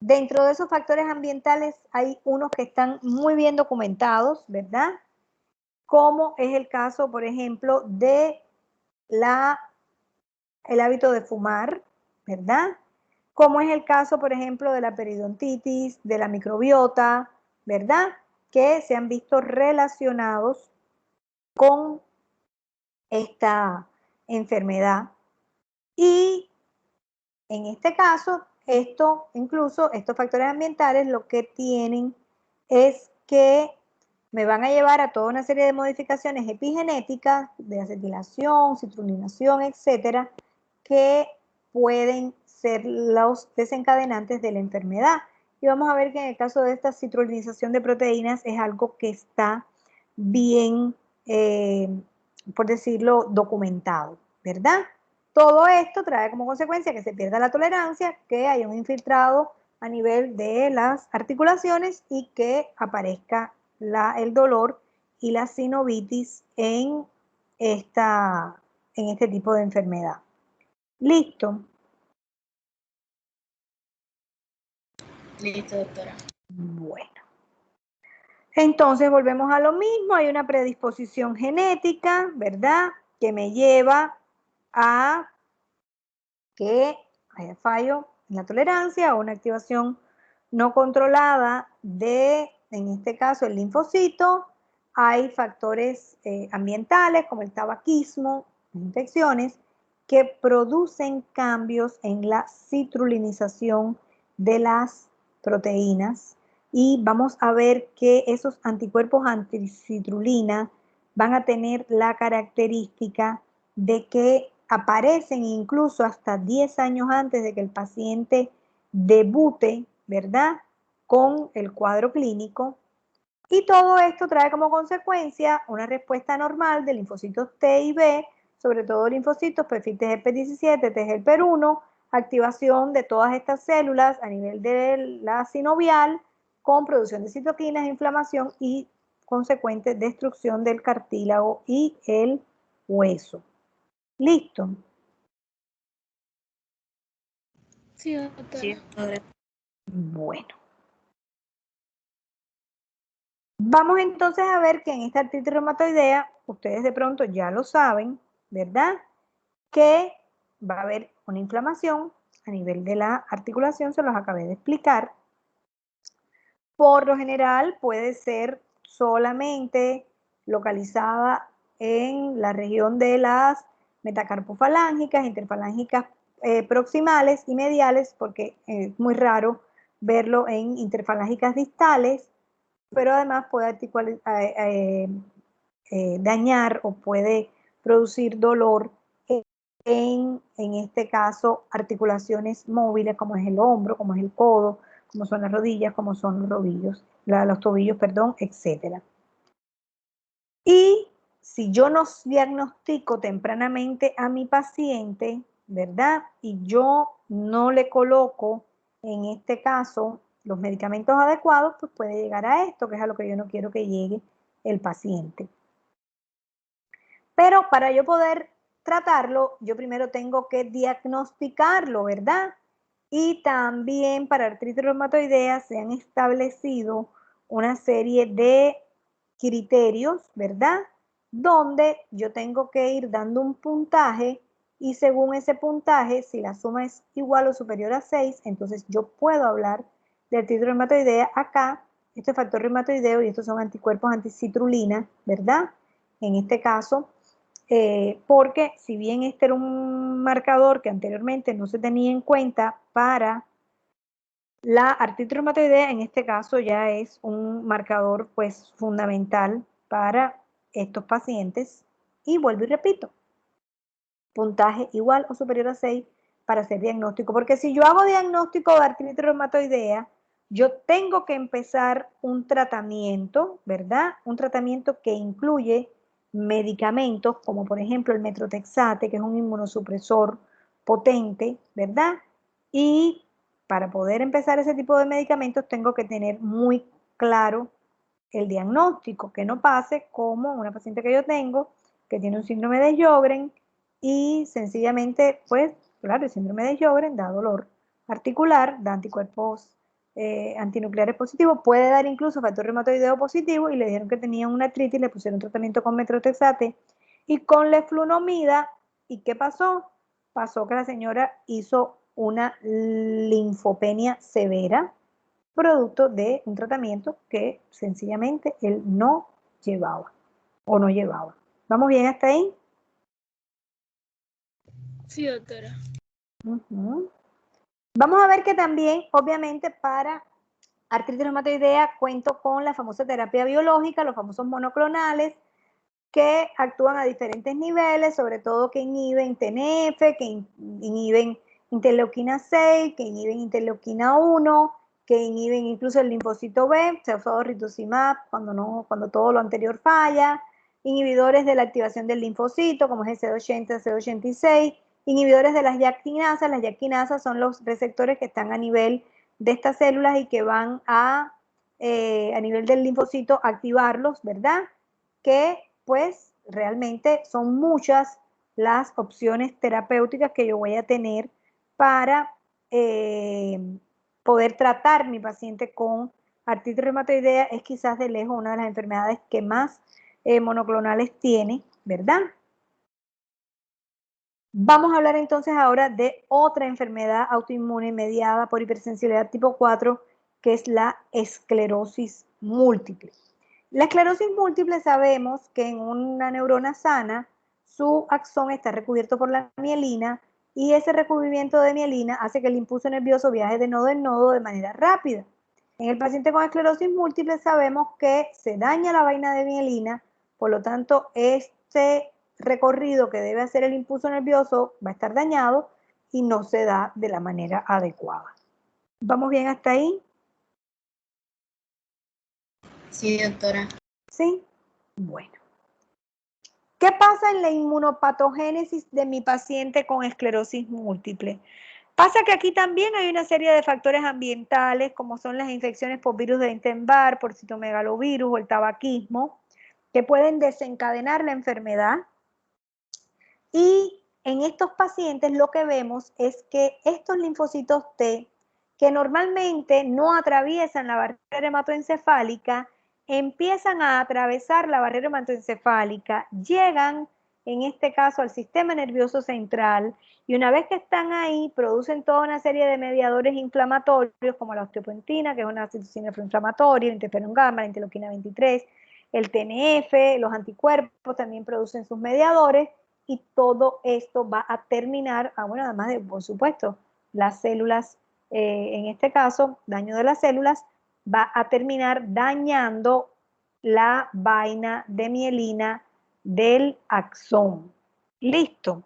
dentro de esos factores ambientales hay unos que están muy bien documentados, ¿verdad? Como es el caso, por ejemplo, de el hábito de fumar, ¿verdad? Como es el caso, por ejemplo, de la periodontitis, de la microbiota, ¿verdad? Que se han visto relacionados con esta enfermedad. Y en este caso, estos factores ambientales lo que tienen es que me van a llevar a toda una serie de modificaciones epigenéticas de acetilación, citrulinación, etcétera, que pueden ser los desencadenantes de la enfermedad. Y vamos a ver que en el caso de esta citrulinización de proteínas es algo que está bien, por decirlo, documentado, ¿verdad? Todo esto trae como consecuencia que se pierda la tolerancia, que haya un infiltrado a nivel de las articulaciones y que aparezca el dolor y la sinovitis en este tipo de enfermedad. ¿Listo?
Listo, doctora.
Bueno. Entonces volvemos a lo mismo, hay una predisposición genética, ¿verdad? Que me lleva a que haya fallo en la tolerancia o una activación no controlada de, en este caso, el linfocito. Hay factores ambientales como el tabaquismo, infecciones, que producen cambios en la citrulinización de las proteínas. Y vamos a ver que esos anticuerpos anticitrulina van a tener la característica de que aparecen incluso hasta 10 años antes de que el paciente debute, ¿verdad?, con el cuadro clínico. Y todo esto trae como consecuencia una respuesta normal de linfocitos T y B, sobre todo linfocitos perfil TGP17, TGP1, activación de todas estas células a nivel de la sinovial, con producción de citoquinas, inflamación y consecuente destrucción del cartílago y el hueso. ¿Listo?
Sí, doctora.
Sí, doctora.
Bueno. Vamos entonces a ver que en esta artritis reumatoidea, ustedes de pronto ya lo saben, ¿verdad? Que va a haber una inflamación a nivel de la articulación, se los acabé de explicar. Por lo general puede ser solamente localizada en la región de las metacarpofalángicas, interfalángicas proximales y mediales, porque es muy raro verlo en interfalángicas distales, pero además puede dañar o puede producir dolor en este caso, articulaciones móviles como es el hombro, como es el codo, como son las rodillas, como son los tobillos, perdón, etc. Y si yo no diagnostico tempranamente a mi paciente, ¿verdad? Y yo no le coloco, en este caso, los medicamentos adecuados, pues puede llegar a esto, que es a lo que yo no quiero que llegue el paciente. Pero para yo poder tratarlo, yo primero tengo que diagnosticarlo, ¿verdad? Y también para artritis reumatoidea se han establecido una serie de criterios, ¿verdad? Donde yo tengo que ir dando un puntaje y según ese puntaje, si la suma es igual o superior a 6, entonces yo puedo hablar de artritis reumatoidea acá. Este factor reumatoideo y estos son anticuerpos anticitrulina, ¿verdad? En este caso, porque si bien este era un marcador que anteriormente no se tenía en cuenta para la artritis reumatoidea, en este caso ya es un marcador pues fundamental para estos pacientes. Y vuelvo y repito, puntaje igual o superior a 6 para hacer diagnóstico, porque si yo hago diagnóstico de artritis reumatoidea, yo tengo que empezar un tratamiento, ¿verdad? Un tratamiento que incluye medicamentos como por ejemplo el metrotexate, que es un inmunosupresor potente, ¿verdad? Y para poder empezar ese tipo de medicamentos tengo que tener muy claro el diagnóstico, que no pase como una paciente que yo tengo que tiene un síndrome de Sjögren y sencillamente, pues, claro, el síndrome de Sjögren da dolor articular, da anticuerpos antinucleares positivos, puede dar incluso factor reumatoideo positivo y le dijeron que tenía una artritis, le pusieron tratamiento con metrotexate y con leflunomida. ¿Y qué pasó? Pasó que la señora hizo una linfopenia severa, producto de un tratamiento que sencillamente él no llevaba o no llevaba. ¿Vamos bien hasta ahí?
Sí, doctora.
Vamos a ver que también, obviamente, para artritis reumatoidea cuento con la famosa terapia biológica, los famosos monoclonales, que actúan a diferentes niveles, sobre todo que inhiben TNF, que inhiben interleuquina 6, que inhiben interleuquina 1, que inhiben incluso el linfocito B, se ha usado rituximab cuando todo lo anterior falla, inhibidores de la activación del linfocito, como es el CD80, CD86, inhibidores de las JAK quinasas. Las JAK quinasas son los receptores que están a nivel de estas células y que van a nivel del linfocito, activarlos, ¿verdad? Que pues realmente son muchas las opciones terapéuticas que yo voy a tener para poder tratar mi paciente con artritis reumatoidea. Es quizás de lejos una de las enfermedades que más monoclonales tiene, ¿verdad? Vamos a hablar entonces ahora de otra enfermedad autoinmune mediada por hipersensibilidad tipo 4, que es la esclerosis múltiple. La esclerosis múltiple sabemos que en una neurona sana, su axón está recubierto por la mielina y ese recubrimiento de mielina hace que el impulso nervioso viaje de nodo en nodo de manera rápida. En el paciente con esclerosis múltiple sabemos que se daña la vaina de mielina, por lo tanto, este recorrido que debe hacer el impulso nervioso va a estar dañado y no se da de la manera adecuada. ¿Vamos bien hasta ahí?
Sí, doctora.
¿Sí? Bueno. ¿Qué pasa en la inmunopatogénesis de mi paciente con esclerosis múltiple? Pasa que aquí también hay una serie de factores ambientales, como son las infecciones por virus de Epstein-Barr, por citomegalovirus o el tabaquismo, que pueden desencadenar la enfermedad. Y en estos pacientes lo que vemos es que estos linfocitos T, que normalmente no atraviesan la barrera hematoencefálica, empiezan a atravesar la barrera hematoencefálica, llegan en este caso al sistema nervioso central y una vez que están ahí producen toda una serie de mediadores inflamatorios como la osteopontina, que es una citocina inflamatoria, el interferón gamma, la interleuquina 23, el TNF, los anticuerpos también producen sus mediadores y todo esto va a terminar, bueno, además de, por supuesto, las células, en este caso, daño de las células, va a terminar dañando la vaina de mielina del axón. Listo.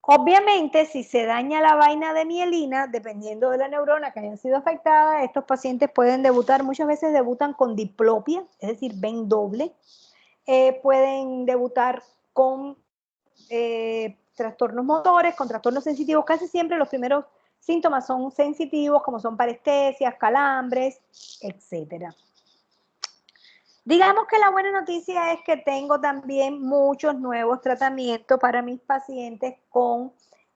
Obviamente, si se daña la vaina de mielina, dependiendo de la neurona que hayan sido afectada, estos pacientes pueden debutar, muchas veces debutan con diplopia, es decir, ven doble. Pueden debutar con trastornos motores, con trastornos sensitivos. Casi siempre los primeros síntomas son sensitivos, como son parestesias, calambres, etc. Digamos que la buena noticia es que tengo también muchos nuevos tratamientos para mis pacientes con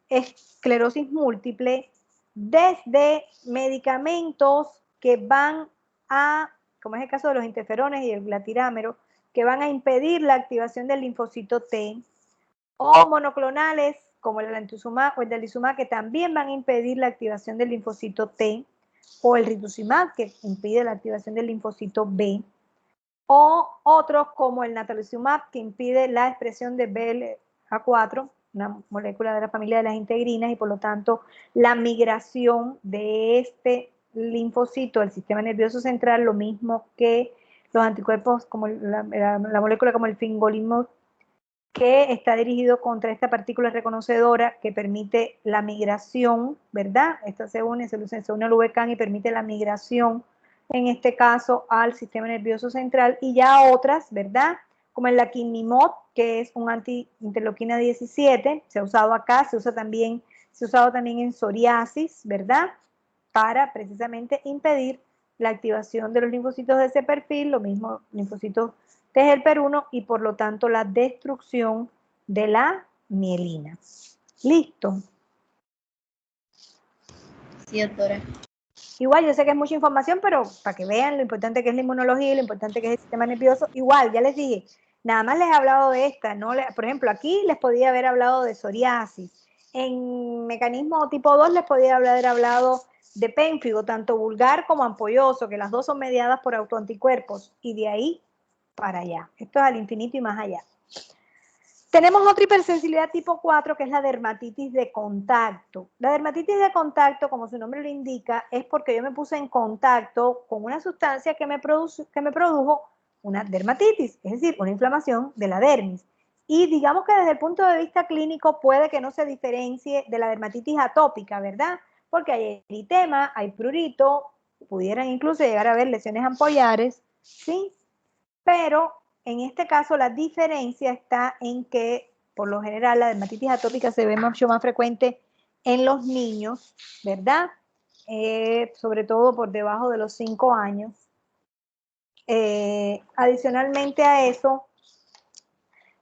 esclerosis múltiple, desde medicamentos que van a, como es el caso de los interferones y el glatirámero, que van a impedir la activación del linfocito T, o monoclonales como el alentuzumab o el delisumab, que también van a impedir la activación del linfocito T, o el rituximab, que impide la activación del linfocito B, o otros como el natalizumab, que impide la expresión de BLA4, una molécula de la familia de las integrinas, y por lo tanto la migración de este linfocito al sistema nervioso central, lo mismo que los anticuerpos como la molécula como el fingolimod, que está dirigido contra esta partícula reconocedora que permite la migración, ¿verdad? Esta se une al uvecan y permite la migración, en este caso, al sistema nervioso central, y ya otras, ¿verdad? Como el laquinimod, que es un anti-interleuquina 17, se ha usado acá, se ha usado también en psoriasis, ¿verdad? Para precisamente impedir la activación de los linfocitos de ese perfil, lo mismo linfocitos TGLPR1 y por lo tanto la destrucción de la mielina. Listo.
Sí, doctora.
Igual, yo sé que es mucha información, pero para que vean lo importante que es la inmunología y lo importante que es el sistema nervioso, igual, ya les dije, nada más les he hablado de esta, no por ejemplo, aquí les podía haber hablado de psoriasis, en mecanismo tipo 2 les podía haber hablado de pénfigo, tanto vulgar como ampolloso, que las dos son mediadas por autoanticuerpos, y de ahí para allá. Esto es al infinito y más allá. Tenemos otra hipersensibilidad tipo 4, que es la dermatitis de contacto. La dermatitis de contacto, como su nombre lo indica, es porque yo me puse en contacto con una sustancia que me produjo una dermatitis, es decir, una inflamación de la dermis. Y digamos que desde el punto de vista clínico puede que no se diferencie de la dermatitis atópica, ¿verdad? Porque hay eritema, hay prurito, pudieran incluso llegar a haber lesiones ampollares, ¿sí? Pero en este caso la diferencia está en que, por lo general, la dermatitis atópica se ve mucho más frecuente en los niños, ¿verdad? Sobre todo por debajo de los 5 años. Adicionalmente a eso,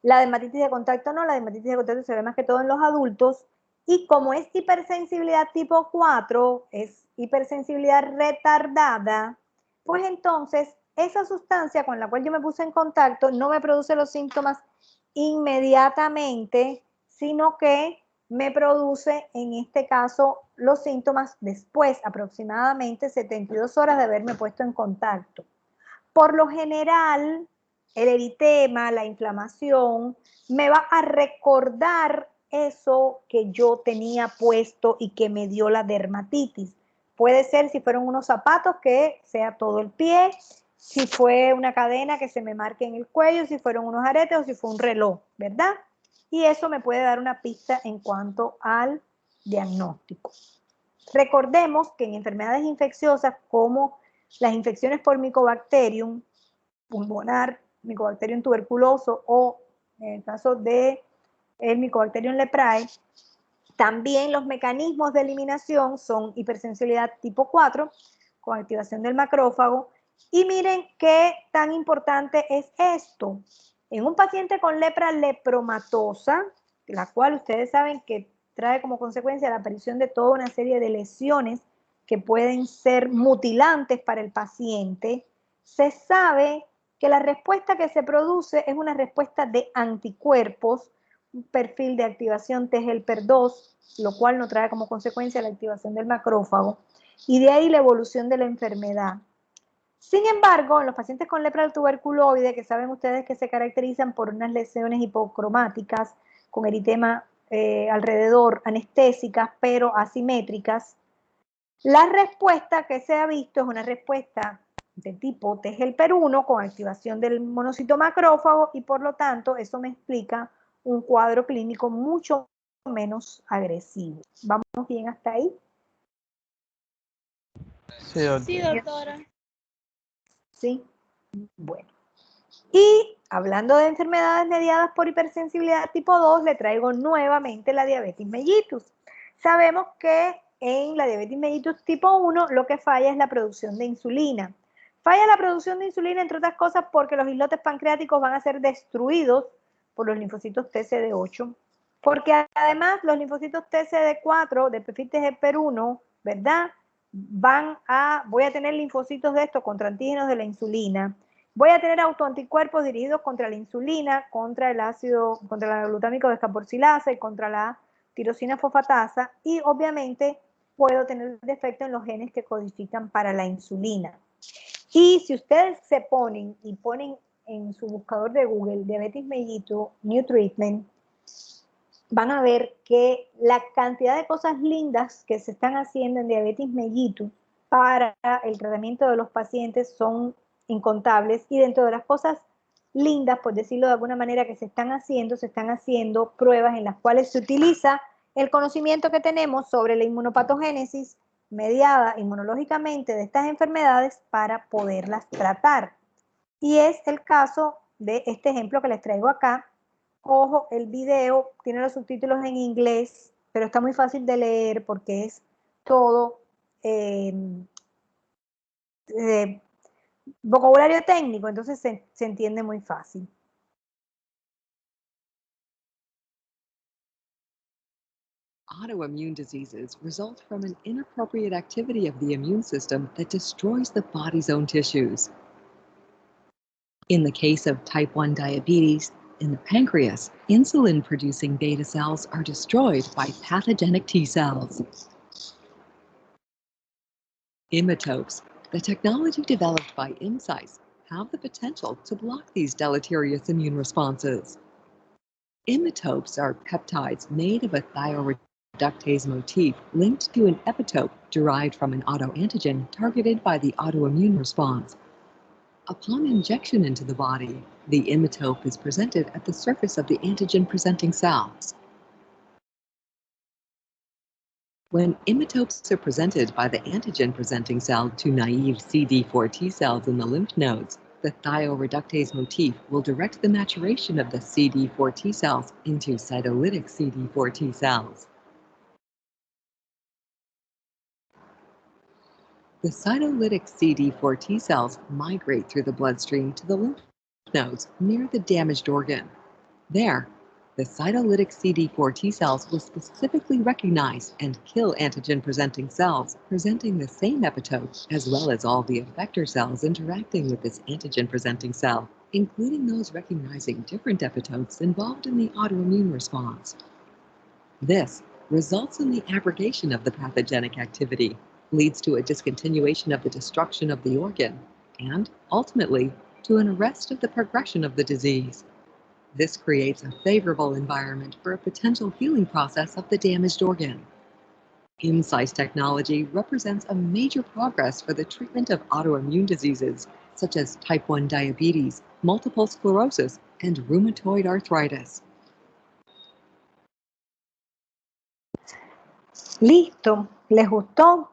la dermatitis de contacto no, la dermatitis de contacto se ve más que todo en los adultos, y como es hipersensibilidad tipo 4, es hipersensibilidad retardada, pues entonces esa sustancia con la cual yo me puse en contacto no me produce los síntomas inmediatamente, sino que me produce, en este caso, los síntomas después, aproximadamente 72 horas de haberme puesto en contacto. Por lo general, el eritema, la inflamación, me va a recordar eso que yo tenía puesto y que me dio la dermatitis. Puede ser si fueron unos zapatos que sea todo el pie, si fue una cadena que se me marque en el cuello, si fueron unos aretes o si fue un reloj, ¿verdad? Y eso me puede dar una pista en cuanto al diagnóstico. Recordemos que en enfermedades infecciosas como las infecciones por Mycobacterium pulmonar, Mycobacterium tuberculoso o en el caso de el Mycobacterium leprae, también los mecanismos de eliminación son hipersensibilidad tipo 4 con activación del macrófago. Y miren qué tan importante es esto. En un paciente con lepra lepromatosa, la cual ustedes saben que trae como consecuencia la aparición de toda una serie de lesiones que pueden ser mutilantes para el paciente, se sabe que la respuesta que se produce es una respuesta de anticuerpos, un perfil de activación T-helper 2, lo cual no trae como consecuencia la activación del macrófago, y de ahí la evolución de la enfermedad. Sin embargo, en los pacientes con lepra tuberculoide, que saben ustedes que se caracterizan por unas lesiones hipocromáticas, con eritema alrededor, anestésicas, pero asimétricas, la respuesta que se ha visto es una respuesta de tipo T-helper 1 con activación del monocito macrófago, y por lo tanto eso me explica un cuadro clínico mucho menos agresivo. ¿Vamos bien hasta ahí?
Sí, doctora.
Sí, doctora.
Sí. Bueno. Y hablando de enfermedades mediadas por hipersensibilidad tipo 2, le traigo nuevamente la diabetes mellitus. Sabemos que en la diabetes mellitus tipo 1 lo que falla es la producción de insulina. Falla la producción de insulina, entre otras cosas, porque los islotes pancreáticos van a ser destruidos por los linfocitos TCD8, porque además los linfocitos TCD4 de perfil TGPER1, ¿verdad? Voy a tener linfocitos de estos contra antígenos de la insulina. Voy a tener autoanticuerpos dirigidos contra la insulina, contra el ácido, contra el glutámico descarboxilasa y contra la tirosina fosfatasa, y obviamente puedo tener defecto en los genes que codifican para la insulina. Y si ustedes se ponen en su buscador de Google diabetes mellitus New Treatment, van a ver que la cantidad de cosas lindas que se están haciendo en diabetes mellitus para el tratamiento de los pacientes son incontables, y dentro de las cosas lindas, por decirlo de alguna manera, que se están haciendo pruebas en las cuales se utiliza el conocimiento que tenemos sobre la inmunopatogénesis mediada inmunológicamente de estas enfermedades para poderlas tratar. Y es el caso de este ejemplo que les traigo acá. Ojo, el video tiene los subtítulos en inglés, pero está muy fácil de leer porque es todo vocabulario técnico, entonces se entiende muy fácil.
Autoimmune diseases result from an inappropriate activity of the immune system that destroys the body's own tissues. In the case of type 1 diabetes, in the pancreas, insulin-producing beta cells are destroyed by pathogenic T cells. Imitopes, the technology developed by Incyte, have the potential to block these deleterious immune responses. Imitopes are peptides made of a thioreductase motif linked to an epitope derived from an autoantigen targeted by the autoimmune response. Upon injection into the body, the imitope is presented at the surface of the antigen-presenting cells. When imitopes are presented by the antigen-presenting cell to naive CD4 T cells in the lymph nodes, The thioreductase motif will direct the maturation of the CD4 T cells into cytolytic CD4 T cells. The cytolytic CD4 T cells migrate through the bloodstream to the lymph nodes near the damaged organ. There, the cytolytic CD4 T cells will specifically recognize and kill antigen-presenting cells, presenting the same epitope, as well as all the effector cells interacting with this antigen-presenting cell, including those recognizing different epitopes involved in the autoimmune response. This results in the abrogation of the pathogenic activity, leads to a discontinuation of the destruction of the organ, and, ultimately, to an arrest of the progression of the disease. This creates a favorable environment for a potential healing process of the damaged organ. INSICE technology represents a major progress for the treatment of autoimmune diseases such as type 1 diabetes, multiple sclerosis, and rheumatoid arthritis.
Listo, ¿les gustó?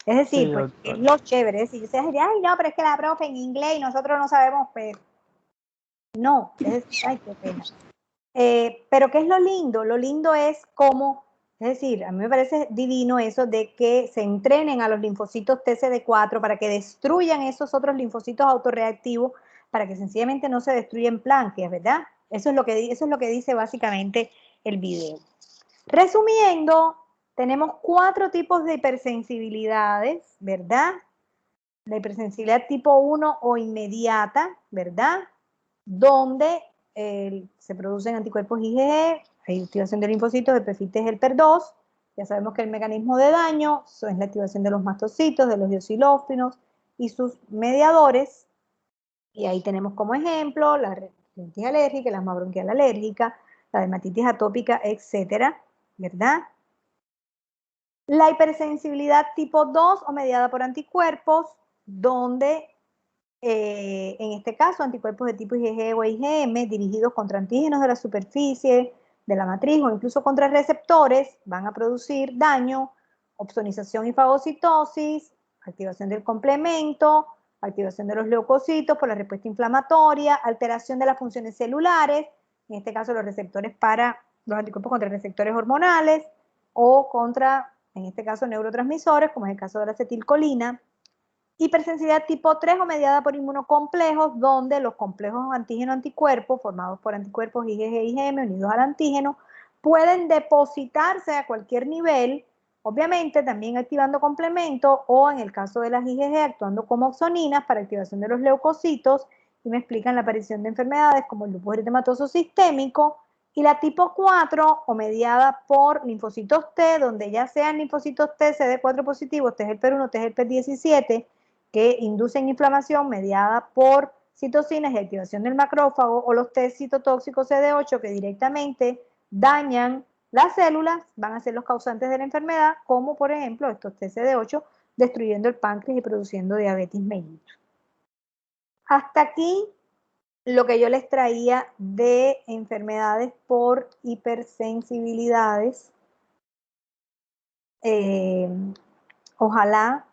Es decir,
Sí,
pues es
doctora.
lo chévere. Es decir, ustedes dirían, ay, no, pero es que la profe en inglés y nosotros no sabemos, pero no, es decir, ay, qué pena. Pero ¿qué es lo lindo? Lo lindo es cómo, es decir, a mí me parece divino eso de que se entrenen a los linfocitos TCD4 para que destruyan esos otros linfocitos autorreactivos, para que sencillamente no se destruyan planques, ¿verdad? Eso es lo que dice básicamente el video. Resumiendo, tenemos 4 tipos de hipersensibilidades, ¿verdad? La hipersensibilidad tipo 1 o inmediata, ¿verdad? Donde se producen anticuerpos IgG, hay activación de linfocitos, el PFIT es el PER2, ya sabemos que el mecanismo de daño es la activación de los mastocitos, de los eosinófilos y sus mediadores, y ahí tenemos como ejemplo la rinitis alérgica, la asma bronquial alérgica, la dermatitis atópica, etcétera, ¿verdad? La hipersensibilidad tipo 2 o mediada por anticuerpos, donde en este caso anticuerpos de tipo IgG o IgM dirigidos contra antígenos de la superficie, de la matriz o incluso contra receptores van a producir daño, opsonización y fagocitosis, activación del complemento, activación de los leucocitos por la respuesta inflamatoria, alteración de las funciones celulares, en este caso los receptores para los anticuerpos contra receptores hormonales o contra, en este caso, neurotransmisores, como es el caso de la acetilcolina. Hipersensibilidad tipo 3 o mediada por inmunocomplejos, donde los complejos antígeno-anticuerpos, formados por anticuerpos IgG e IgM unidos al antígeno, pueden depositarse a cualquier nivel, obviamente también activando complemento o en el caso de las IgG actuando como opsoninas para activación de los leucocitos, y me explican la aparición de enfermedades como el lupus eritematoso sistémico, y la tipo 4 o mediada por linfocitos T, donde ya sean linfocitos T, CD4 positivos, T helper 1, T helper 17, que inducen inflamación mediada por citocinas y activación del macrófago, o los T citotóxicos CD8 que directamente dañan las células, van a ser los causantes de la enfermedad, como por ejemplo estos TCD8 destruyendo el páncreas y produciendo diabetes mellitus. Hasta aquí lo que yo les traía de enfermedades por hipersensibilidades. Ojalá